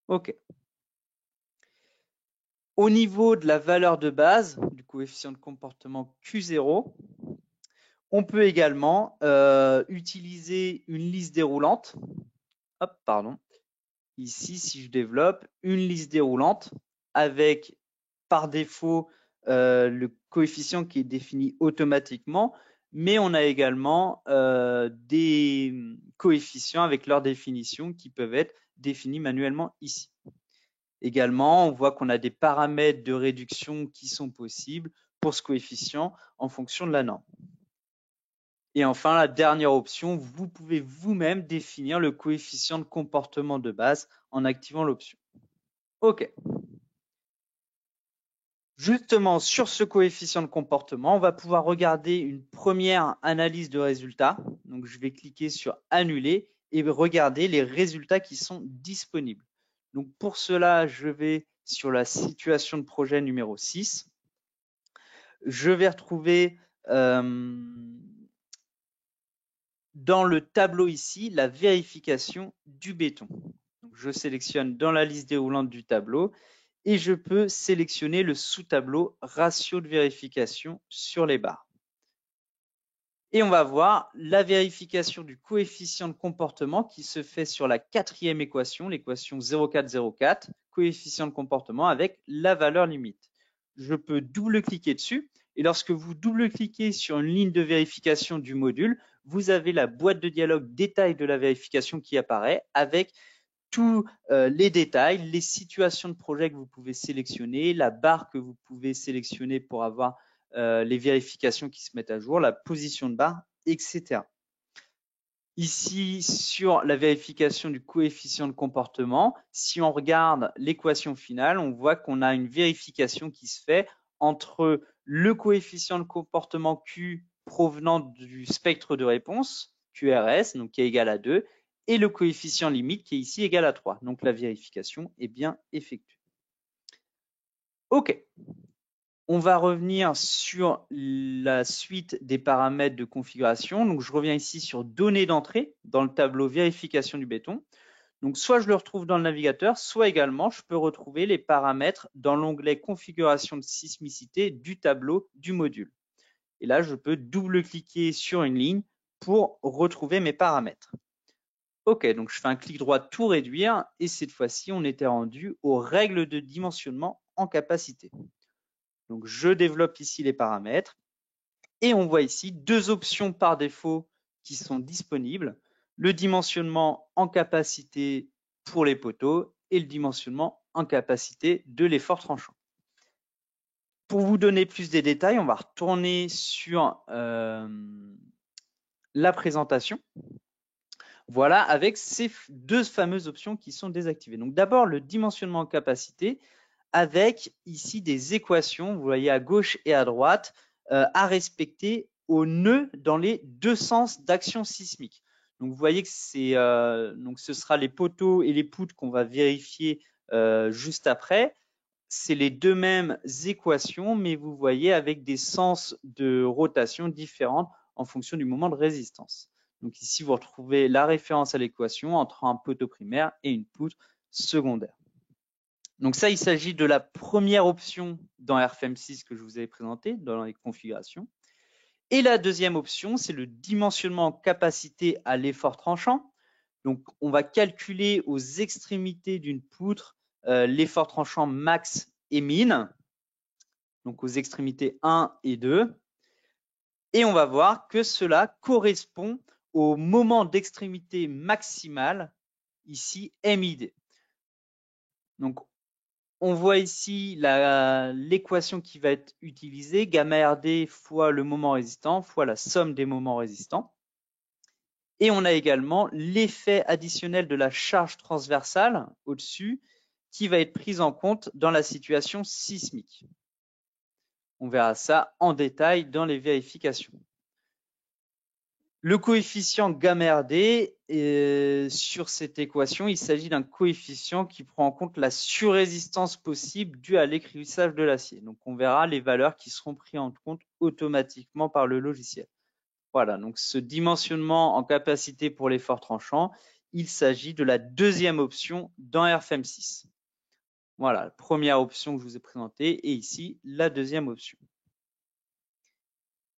OK. Au niveau de la valeur de base du coefficient de comportement Q0, on peut également utiliser une liste déroulante. Hop, pardon. Ici, si je développe une liste déroulante avec par défaut le coefficient qui est défini automatiquement, mais on a également des coefficients avec leur définition qui peuvent être définis manuellement ici. Également, on voit qu'on a des paramètres de réduction qui sont possibles pour ce coefficient en fonction de la norme. Et enfin, la dernière option, vous pouvez vous-même définir le coefficient de comportement de base en activant l'option. OK. Justement, sur ce coefficient de comportement, on va pouvoir regarder une première analyse de résultats. Donc, je vais cliquer sur Annuler et regarder les résultats qui sont disponibles. Donc, pour cela, je vais sur la situation de projet numéro 6. Je vais retrouver dans le tableau ici la vérification du béton. Donc, je sélectionne dans la liste déroulante du tableau et je peux sélectionner le sous-tableau ratio de vérification sur les barres. Et on va voir la vérification du coefficient de comportement qui se fait sur la quatrième équation, l'équation 0,404, coefficient de comportement avec la valeur limite. Je peux double-cliquer dessus et lorsque vous double-cliquez sur une ligne de vérification du module, vous avez la boîte de dialogue détail de la vérification qui apparaît avec tous les détails, les situations de projet que vous pouvez sélectionner, la barre que vous pouvez sélectionner pour avoir les vérifications qui se mettent à jour, la position de barre, etc. Ici, sur la vérification du coefficient de comportement, si on regarde l'équation finale, on voit qu'on a une vérification qui se fait entre le coefficient de comportement Q provenant du spectre de réponse, QRS, donc qui est égal à 2, et le coefficient limite qui est ici égal à 3. Donc la vérification est bien effectuée. OK. On va revenir sur la suite des paramètres de configuration. Donc je reviens ici sur données d'entrée dans le tableau vérification du béton. Donc soit je le retrouve dans le navigateur, soit également je peux retrouver les paramètres dans l'onglet configuration de sismicité du tableau du module. Et là, je peux double-cliquer sur une ligne pour retrouver mes paramètres. OK, donc je fais un clic droit tout réduire et cette fois-ci, on était rendu aux règles de dimensionnement en capacité. Donc je développe ici les paramètres et on voit ici deux options par défaut qui sont disponibles, le dimensionnement en capacité pour les poteaux et le dimensionnement en capacité de l'effort tranchant. Pour vous donner plus de détails, on va retourner sur la présentation. Voilà, avec ces deux fameuses options qui sont désactivées. Donc d'abord, le dimensionnement en capacité avec ici des équations, vous voyez à gauche et à droite, à respecter au nœud dans les deux sens d'action sismique. Donc vous voyez que ce sera les poteaux et les poutres qu'on va vérifier juste après. C'est les deux mêmes équations, mais vous voyez avec des sens de rotation différents en fonction du moment de résistance. Donc ici, vous retrouvez la référence à l'équation entre un poteau primaire et une poutre secondaire. Donc ça, il s'agit de la première option dans RFM6 que je vous avais présenté dans les configurations. Et la deuxième option, c'est le dimensionnement en capacité à l'effort tranchant. Donc on va calculer aux extrémités d'une poutre l'effort tranchant max et min, donc aux extrémités 1 et 2. Et on va voir que cela correspond au moment d'extrémité maximale, ici MID. Donc on voit ici l'équation qui va être utilisée, gamma RD fois le moment résistant fois la somme des moments résistants. Et on a également l'effet additionnel de la charge transversale au-dessus qui va être prise en compte dans la situation sismique. On verra ça en détail dans les vérifications. Le coefficient gamma RD, sur cette équation, il s'agit d'un coefficient qui prend en compte la surrésistance possible due à l'écrasage de l'acier. Donc, on verra les valeurs qui seront prises en compte automatiquement par le logiciel. Voilà, donc ce dimensionnement en capacité pour l'effort tranchant, il s'agit de la deuxième option dans RFM6. Voilà, la première option que je vous ai présentée et ici la deuxième option.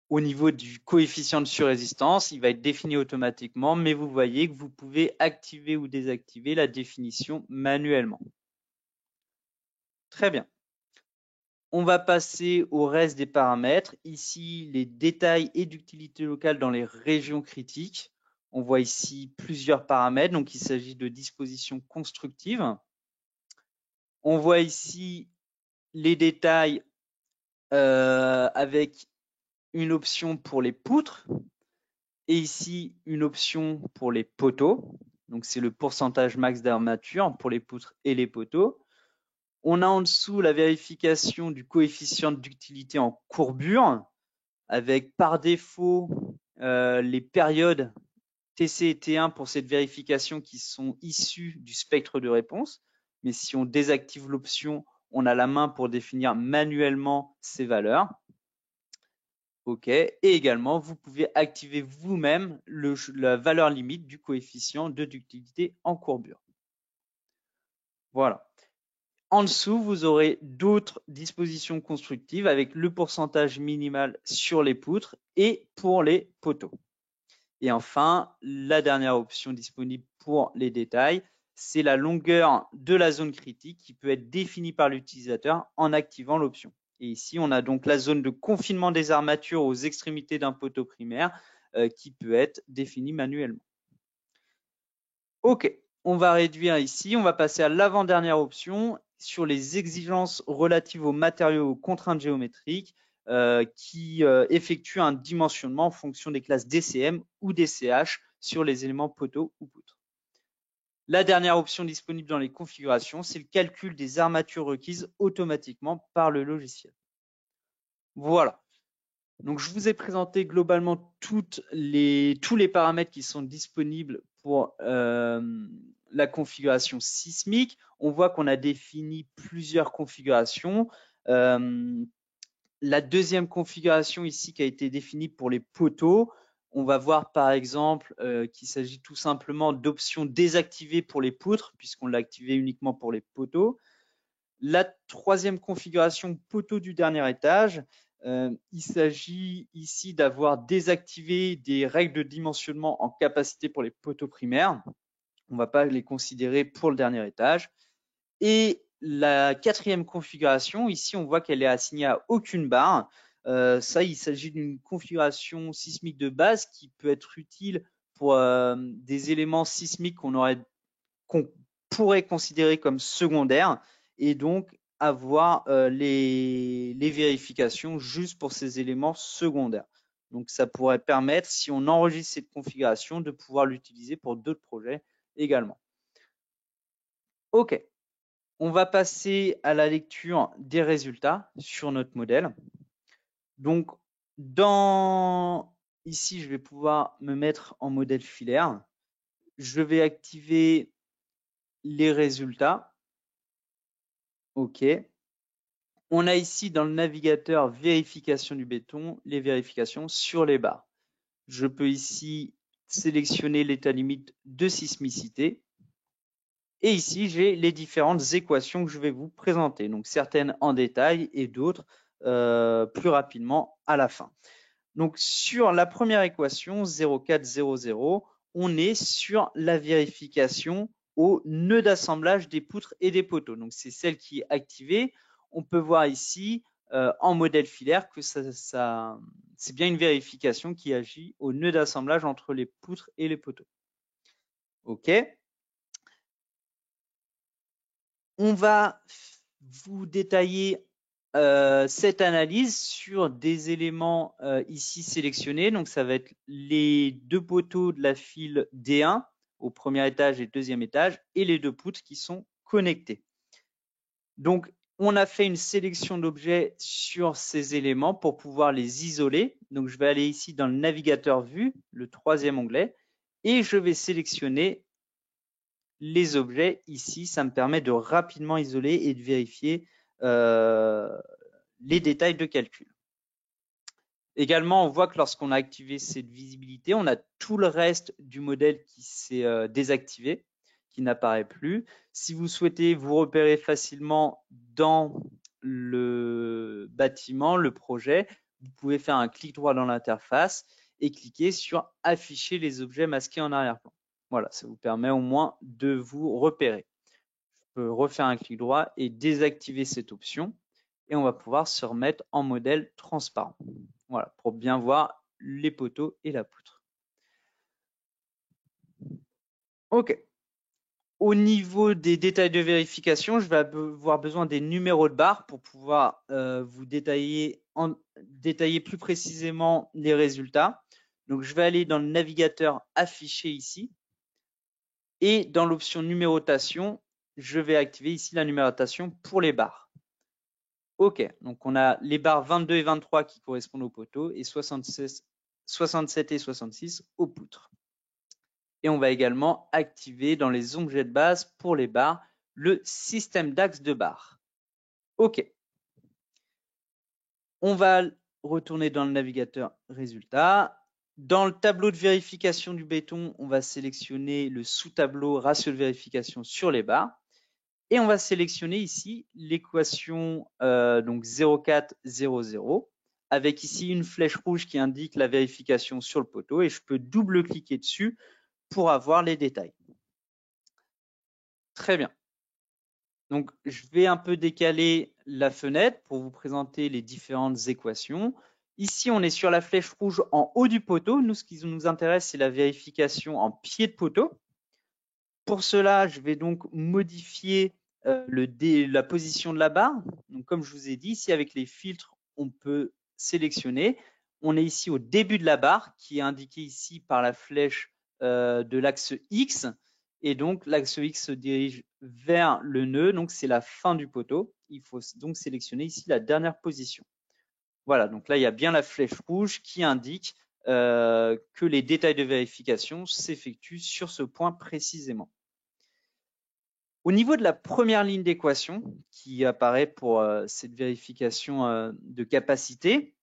Au niveau du coefficient de surrésistance, il va être défini automatiquement, mais vous voyez que vous pouvez activer ou désactiver la définition manuellement. Très bien. On va passer au reste des paramètres. Ici, les détails et d'utilité locale dans les régions critiques. On voit ici plusieurs paramètres, donc il s'agit de dispositions constructives. On voit ici les détails avec une option pour les poutres et ici une option pour les poteaux. Donc c'est le pourcentage max d'armature pour les poutres et les poteaux. On a en dessous la vérification du coefficient d'utilité en courbure avec par défaut les périodes TC et T1 pour cette vérification qui sont issues du spectre de réponse. Mais si on désactive l'option, on a la main pour définir manuellement ces valeurs. OK. Et également, vous pouvez activer vous-même la valeur limite du coefficient de ductilité en courbure. Voilà. En dessous, vous aurez d'autres dispositions constructives avec le pourcentage minimal sur les poutres et pour les poteaux. Et enfin, la dernière option disponible pour les détails, c'est la longueur de la zone critique qui peut être définie par l'utilisateur en activant l'option. Et ici, on a donc la zone de confinement des armatures aux extrémités d'un poteau primaire qui peut être définie manuellement. OK, on va réduire ici. On va passer à l'avant-dernière option sur les exigences relatives aux matériaux, aux contraintes géométriques qui effectuent un dimensionnement en fonction des classes DCM ou DCH sur les éléments poteaux ou poutres. La dernière option disponible dans les configurations, c'est le calcul des armatures requises automatiquement par le logiciel. Voilà. Donc, je vous ai présenté globalement tous les paramètres qui sont disponibles pour la configuration sismique. On voit qu'on a défini plusieurs configurations. La deuxième configuration ici qui a été définie pour les poteaux, on va voir par exemple qu'il s'agit tout simplement d'options désactivées pour les poutres, puisqu'on l'a activé uniquement pour les poteaux. La troisième configuration poteau du dernier étage, il s'agit ici d'avoir désactivé des règles de dimensionnement en capacité pour les poteaux primaires. On ne va pas les considérer pour le dernier étage. Et la quatrième configuration, ici, on voit qu'elle est assignée à aucune barre. Ça, il s'agit d'une configuration sismique de base qui peut être utile pour des éléments sismiques qu'on pourrait considérer comme secondaires et donc avoir les vérifications juste pour ces éléments secondaires. Donc, ça pourrait permettre, si on enregistre cette configuration, de pouvoir l'utiliser pour d'autres projets également. OK. On va passer à la lecture des résultats sur notre modèle. Donc, ici, je vais pouvoir me mettre en modèle filaire. Je vais activer les résultats. OK. On a ici dans le navigateur vérification du béton, les vérifications sur les barres. Je peux ici sélectionner l'état limite de sismicité. Et ici, j'ai les différentes équations que je vais vous présenter. Donc, certaines en détail et d'autres plus rapidement à la fin. Donc, sur la première équation, 0,400, on est sur la vérification au nœud d'assemblage des poutres et des poteaux. Donc, c'est celle qui est activée. On peut voir ici, en modèle filaire, que c'est bien une vérification qui agit au nœud d'assemblage entre les poutres et les poteaux. OK. On va vous détailler cette analyse sur des éléments ici sélectionnés. Donc, ça va être les deux poteaux de la file D1 au premier étage et deuxième étage et les deux poutres qui sont connectés. Donc, on a fait une sélection d'objets sur ces éléments pour pouvoir les isoler. Donc, je vais aller ici dans le navigateur vue, le troisième onglet, et je vais sélectionner les objets ici. Ça me permet de rapidement isoler et de vérifier les détails de calcul. Également, on voit que lorsqu'on a activé cette visibilité, on a tout le reste du modèle qui s'est désactivé, qui n'apparaît plus. Si vous souhaitez vous repérer facilement dans le bâtiment, le projet, vous pouvez faire un clic droit dans l'interface et cliquer sur « Afficher les objets masqués en arrière-plan ». Voilà, ça vous permet au moins de vous repérer. Je peux refaire un clic droit et désactiver cette option et on va pouvoir se remettre en modèle transparent. Voilà, pour bien voir les poteaux et la poutre. OK. Au niveau des détails de vérification, je vais avoir besoin des numéros de barre pour pouvoir vous détailler plus précisément les résultats. Donc, je vais aller dans le navigateur affiché ici. Et dans l'option numérotation, je vais activer ici la numérotation pour les barres. OK, donc on a les barres 22 et 23 qui correspondent aux poteaux et 67 et 66 aux poutres. Et on va également activer dans les onglets de base pour les barres le système d'axes de barres. OK. On va retourner dans le navigateur résultats. Dans le tableau de vérification du béton, on va sélectionner le sous-tableau ratio de vérification sur les barres. Et on va sélectionner ici l'équation donc 0400 avec ici une flèche rouge qui indique la vérification sur le poteau et je peux double-cliquer dessus pour avoir les détails. Très bien. Donc, je vais un peu décaler la fenêtre pour vous présenter les différentes équations. Ici, on est sur la flèche rouge en haut du poteau. Nous, ce qui nous intéresse, c'est la vérification en pied de poteau. Pour cela, je vais donc modifier la position de la barre. Donc, comme je vous ai dit, ici, avec les filtres, on peut sélectionner. On est ici au début de la barre, qui est indiqué ici par la flèche de l'axe X. Et donc, l'axe X se dirige vers le nœud. Donc, c'est la fin du poteau. Il faut donc sélectionner ici la dernière position. Voilà, donc là, il y a bien la flèche rouge qui indique que les détails de vérification s'effectuent sur ce point précisément. Au niveau de la première ligne d'équation qui apparaît pour cette vérification de capacité,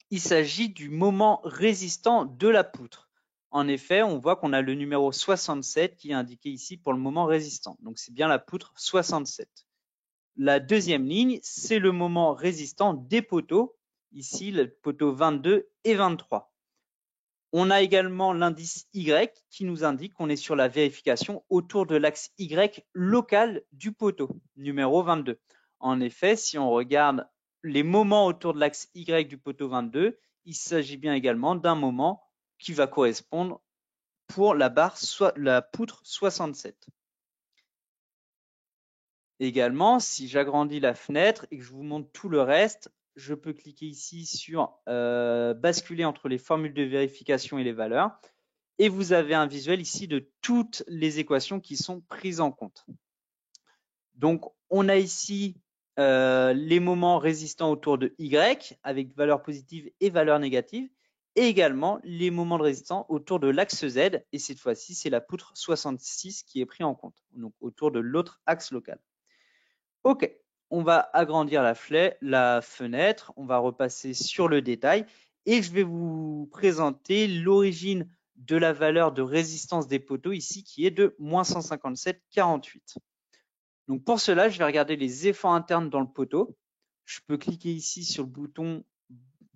il s'agit du moment résistant de la poutre. En effet, on voit qu'on a le numéro 67 qui est indiqué ici pour le moment résistant. Donc, c'est bien la poutre 67. La deuxième ligne, c'est le moment résistant des poteaux. Ici, le poteau 22 et 23. On a également l'indice Y qui nous indique qu'on est sur la vérification autour de l'axe Y local du poteau, numéro 22. En effet, si on regarde les moments autour de l'axe Y du poteau 22, il s'agit bien également d'un moment qui va correspondre pour la poutre 67. Également, si j'agrandis la fenêtre et que je vous montre tout le reste, je peux cliquer ici sur basculer entre les formules de vérification et les valeurs. Et vous avez un visuel ici de toutes les équations qui sont prises en compte. Donc, on a ici les moments résistants autour de Y avec valeur positive et valeur négative, et également les moments de résistance autour de l'axe Z, et cette fois-ci, c'est la poutre 66 qui est pris en compte, donc autour de l'autre axe local. OK, on va agrandir la fenêtre, on va repasser sur le détail, et je vais vous présenter l'origine de la valeur de résistance des poteaux ici qui est de moins 157,48. Donc pour cela, je vais regarder les efforts internes dans le poteau. Je peux cliquer ici sur le bouton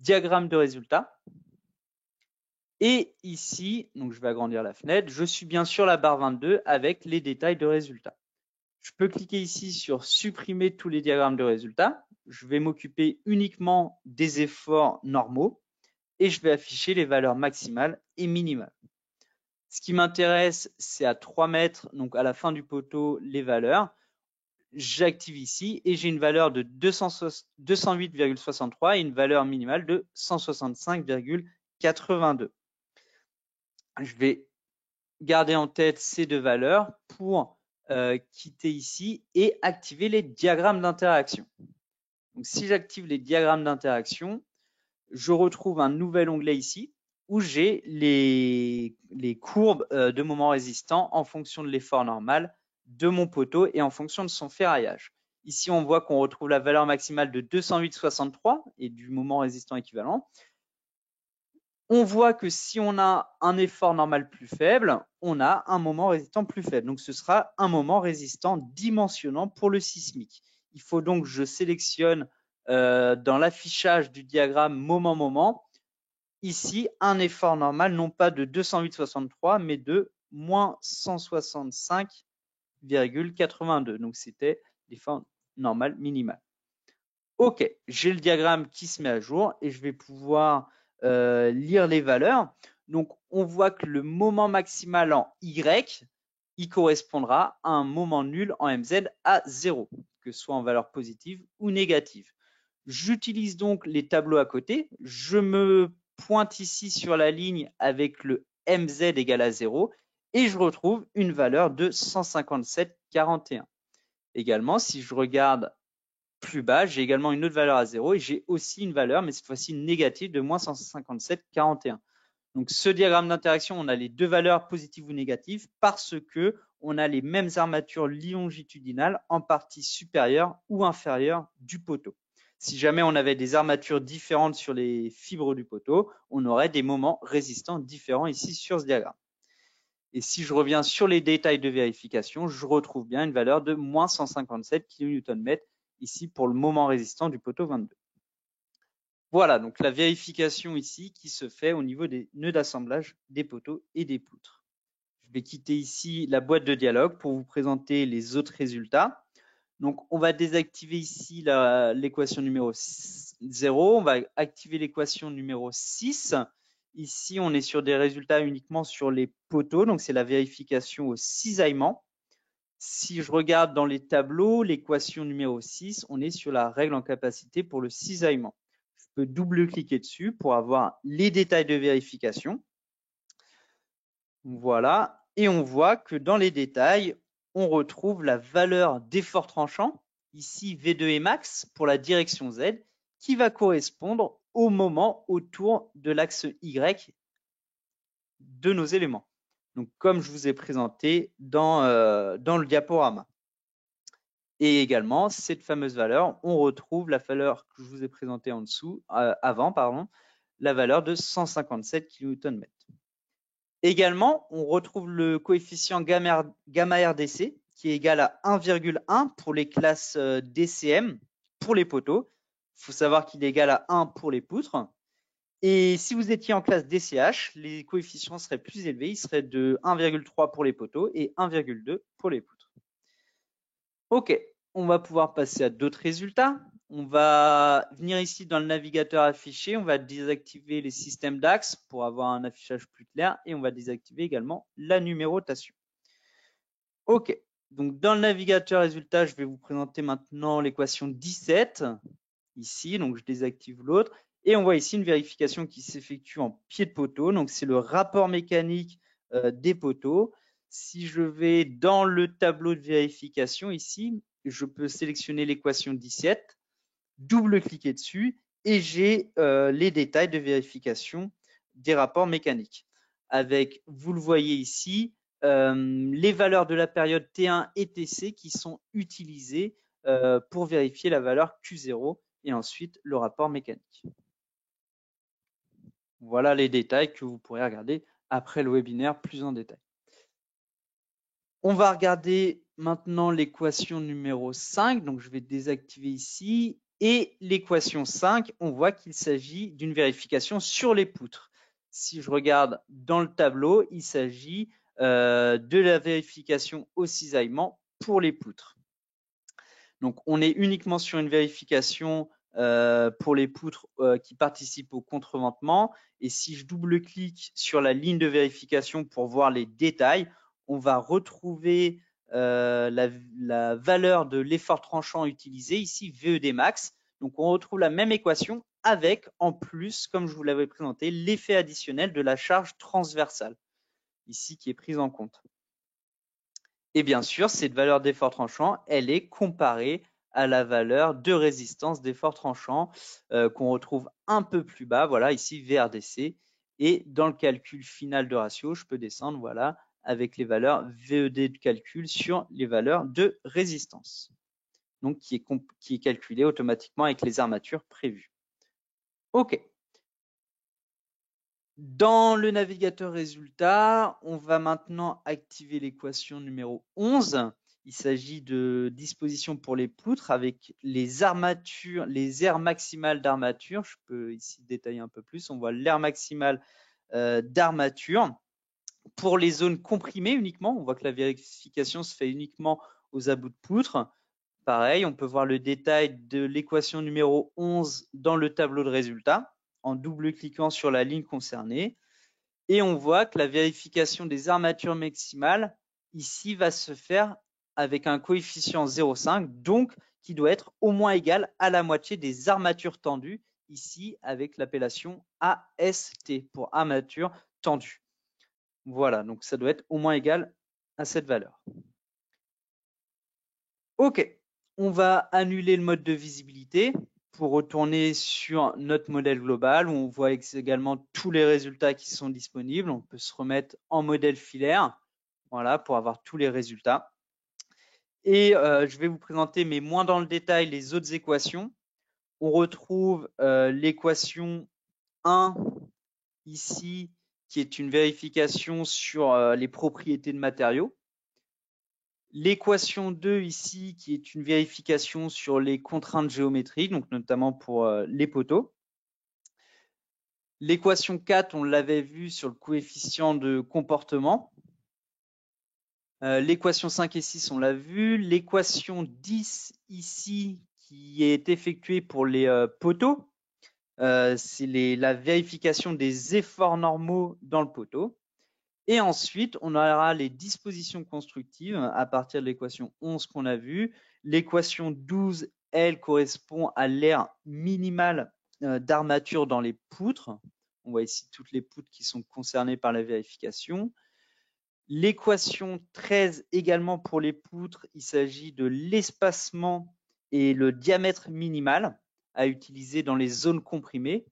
diagramme de résultat. Et ici, donc je vais agrandir la fenêtre, je suis bien sur la barre 22 avec les détails de résultats. Je peux cliquer ici sur supprimer tous les diagrammes de résultats. Je vais m'occuper uniquement des efforts normaux et je vais afficher les valeurs maximales et minimales. Ce qui m'intéresse, c'est à 3 mètres, donc à la fin du poteau, les valeurs. J'active ici et j'ai une valeur de 208,63 et une valeur minimale de 165,82. Je vais garder en tête ces deux valeurs pour quitter ici et activer les diagrammes d'interaction. Donc, si j'active les diagrammes d'interaction, je retrouve un nouvel onglet ici où j'ai les courbes de moment résistant en fonction de l'effort normal de mon poteau et en fonction de son ferraillage. Ici, on voit qu'on retrouve la valeur maximale de 208,63 et du moment résistant équivalent. On voit que si on a un effort normal plus faible, on a un moment résistant plus faible. Donc, ce sera un moment résistant dimensionnant pour le sismique. Il faut donc que je sélectionne dans l'affichage du diagramme moment-moment, ici, un effort normal, non pas de 208,63, mais de moins 165,82. Donc, c'était l'effort normal minimal. OK, j'ai le diagramme qui se met à jour et je vais pouvoir lire les valeurs. Donc, on voit que le moment maximal en Y, il correspondra à un moment nul en MZ à 0, que ce soit en valeur positive ou négative. J'utilise donc les tableaux à côté. Je me pointe ici sur la ligne avec le MZ égale à 0 et je retrouve une valeur de 157,41. Également, si je regarde plus bas, j'ai également une autre valeur à 0 et j'ai aussi une valeur, mais cette fois-ci négative, de moins 157,41. Donc, ce diagramme d'interaction, on a les deux valeurs positives ou négatives parce que on a les mêmes armatures longitudinales en partie supérieure ou inférieure du poteau. Si jamais on avait des armatures différentes sur les fibres du poteau, on aurait des moments résistants différents ici sur ce diagramme. Et si je reviens sur les détails de vérification, je retrouve bien une valeur de moins 157 kN/m ici pour le moment résistant du poteau 22. Voilà, donc la vérification ici qui se fait au niveau des nœuds d'assemblage des poteaux et des poutres. Je vais quitter ici la boîte de dialogue pour vous présenter les autres résultats. Donc, on va désactiver ici l'équation numéro 0. On va activer l'équation numéro 6. Ici, on est sur des résultats uniquement sur les poteaux. Donc, c'est la vérification au cisaillement. Si je regarde dans les tableaux, l'équation numéro 6, on est sur la règle en capacité pour le cisaillement. Je peux double-cliquer dessus pour avoir les détails de vérification. Voilà. Et on voit que dans les détails, on retrouve la valeur d'effort tranchant, ici V2 et max pour la direction Z, qui va correspondre au moment autour de l'axe Y de nos éléments. Donc, comme je vous ai présenté dans le diaporama. Et également, cette fameuse valeur, on retrouve la valeur que je vous ai présentée en dessous, avant, la valeur de 157 kN/m. Également, on retrouve le coefficient gamma RDC qui est égal à 1,1 pour les classes DCM pour les poteaux. Il faut savoir qu'il est égal à 1 pour les poutres. Et si vous étiez en classe DCH, les coefficients seraient plus élevés. Ils seraient de 1,3 pour les poteaux et 1,2 pour les poutres. OK, on va pouvoir passer à d'autres résultats. On va venir ici dans le navigateur affiché, on va désactiver les systèmes d'axes pour avoir un affichage plus clair et on va désactiver également la numérotation. OK, donc dans le navigateur résultat, je vais vous présenter maintenant l'équation 17 ici, donc je désactive l'autre et on voit ici une vérification qui s'effectue en pied de poteau, donc c'est le rapport mécanique des poteaux. Si je vais dans le tableau de vérification ici, je peux sélectionner l'équation 17, double-cliquer dessus et j'ai les détails de vérification des rapports mécaniques. Avec, vous le voyez ici, les valeurs de la période T1 et TC qui sont utilisées pour vérifier la valeur Q0 et ensuite le rapport mécanique. Voilà les détails que vous pourrez regarder après le webinaire plus en détail. On va regarder maintenant l'équation numéro 5. Donc, je vais désactiver ici. Et l'équation 5, on voit qu'il s'agit d'une vérification sur les poutres. Si je regarde dans le tableau, il s'agit de la vérification au cisaillement pour les poutres. Donc, on est uniquement sur une vérification pour les poutres qui participent au contreventement. Et si je double-clique sur la ligne de vérification pour voir les détails, on va retrouver la valeur de l'effort tranchant utilisé, ici VED max. Donc, on retrouve la même équation avec, en plus, comme je vous l'avais présenté, l'effet additionnel de la charge transversale, ici qui est prise en compte. Et bien sûr, cette valeur d'effort tranchant, elle est comparée à la valeur de résistance d'effort tranchant qu'on retrouve un peu plus bas, voilà, ici VRDC. Et dans le calcul final de ratio, je peux descendre, voilà, avec les valeurs VED de calcul sur les valeurs de résistance. Donc, qui est calculé automatiquement avec les armatures prévues. OK. Dans le navigateur résultat, on va maintenant activer l'équation numéro 11. Il s'agit de disposition pour les poutres avec les armatures, les aires maximales d'armature. Je peux ici détailler un peu plus. On voit l'aire maximale d'armature. Pour les zones comprimées uniquement, on voit que la vérification se fait uniquement aux abouts de poutre. Pareil, on peut voir le détail de l'équation numéro 11 dans le tableau de résultats en double-cliquant sur la ligne concernée. Et on voit que la vérification des armatures maximales ici va se faire avec un coefficient 0,5, donc qui doit être au moins égal à la moitié des armatures tendues, ici avec l'appellation AST pour armature tendue. Voilà, donc ça doit être au moins égal à cette valeur. OK, on va annuler le mode de visibilité pour retourner sur notre modèle global où on voit également tous les résultats qui sont disponibles. On peut se remettre en modèle filaire, voilà, pour avoir tous les résultats. Et je vais vous présenter, mais moins dans le détail, les autres équations. On retrouve l'équation 1 ici, qui est une vérification sur les propriétés de matériaux. L'équation 2 ici, qui est une vérification sur les contraintes géométriques, donc notamment pour les poteaux. L'équation 4, on l'avait vu sur le coefficient de comportement. L'équation 5 et 6, on l'a vu. L'équation 10 ici, qui est effectuée pour les poteaux, c'est la vérification des efforts normaux dans le poteau. Et ensuite, on aura les dispositions constructives à partir de l'équation 11 qu'on a vue. L'équation 12, elle, correspond à l'aire minimale d'armature dans les poutres. On voit ici toutes les poutres qui sont concernées par la vérification. L'équation 13, également pour les poutres, il s'agit de l'espacement et le diamètre minimal à utiliser dans les zones comprimées.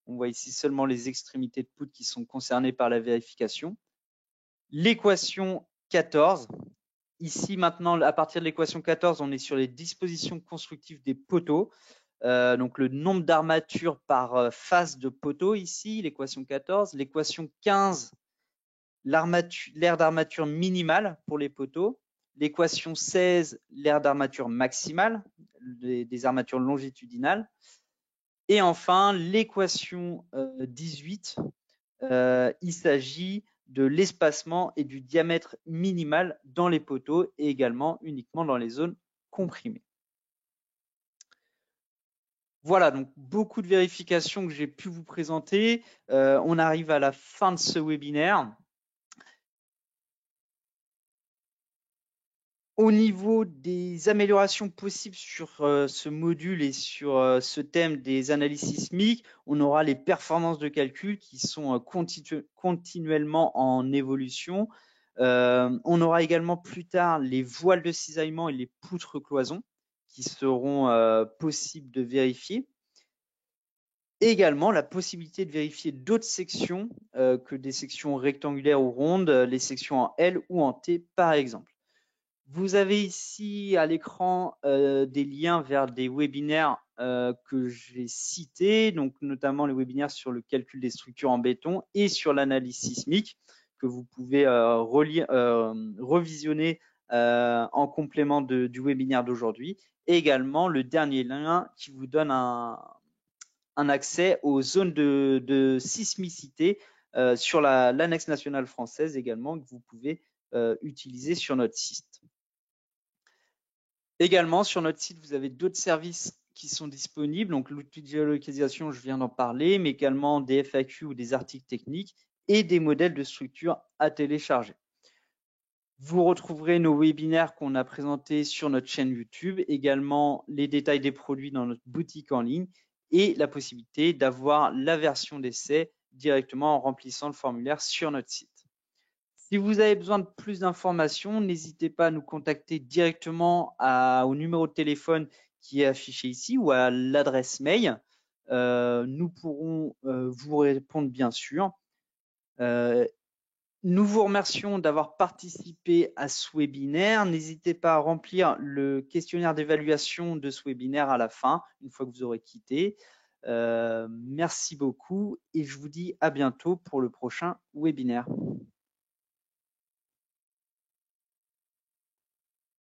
On voit ici seulement les extrémités de poutres qui sont concernées par la vérification. L'équation 14, ici maintenant, à partir de l'équation 14, on est sur les dispositions constructives des poteaux. Donc le nombre d'armatures par face de poteau ici, l'équation 14. L'équation 15, l'aire d'armature minimale pour les poteaux. L'équation 16, l'aire d'armature maximale, des armatures longitudinales. Et enfin, l'équation 18, il s'agit de l'espacement et du diamètre minimal dans les poteaux et également uniquement dans les zones comprimées. Voilà, donc beaucoup de vérifications que j'ai pu vous présenter. On arrive à la fin de ce webinaire. Au niveau des améliorations possibles sur ce module et sur ce thème des analyses sismiques, on aura les performances de calcul qui sont continuellement en évolution. On aura également plus tard les voiles de cisaillement et les poutres cloisons qui seront possibles de vérifier. Également la possibilité de vérifier d'autres sections que des sections rectangulaires ou rondes, les sections en L ou en T par exemple. Vous avez ici à l'écran des liens vers des webinaires que j'ai cités, donc notamment les webinaires sur le calcul des structures en béton et sur l'analyse sismique que vous pouvez revisionner en complément du webinaire d'aujourd'hui. Et également le dernier lien qui vous donne un accès aux zones de sismicité sur l'annexe nationale française également que vous pouvez utiliser sur notre site. Également, sur notre site, vous avez d'autres services qui sont disponibles. Donc, l'outil de géolocalisation, je viens d'en parler, mais également des FAQ ou des articles techniques et des modèles de structure à télécharger. Vous retrouverez nos webinaires qu'on a présentés sur notre chaîne YouTube, également les détails des produits dans notre boutique en ligne et la possibilité d'avoir la version d'essai directement en remplissant le formulaire sur notre site. Si vous avez besoin de plus d'informations, n'hésitez pas à nous contacter directement au numéro de téléphone qui est affiché ici ou à l'adresse mail. Nous pourrons vous répondre bien sûr. Nous vous remercions d'avoir participé à ce webinaire. N'hésitez pas à remplir le questionnaire d'évaluation de ce webinaire à la fin, une fois que vous aurez quitté. Merci beaucoup et je vous dis à bientôt pour le prochain webinaire.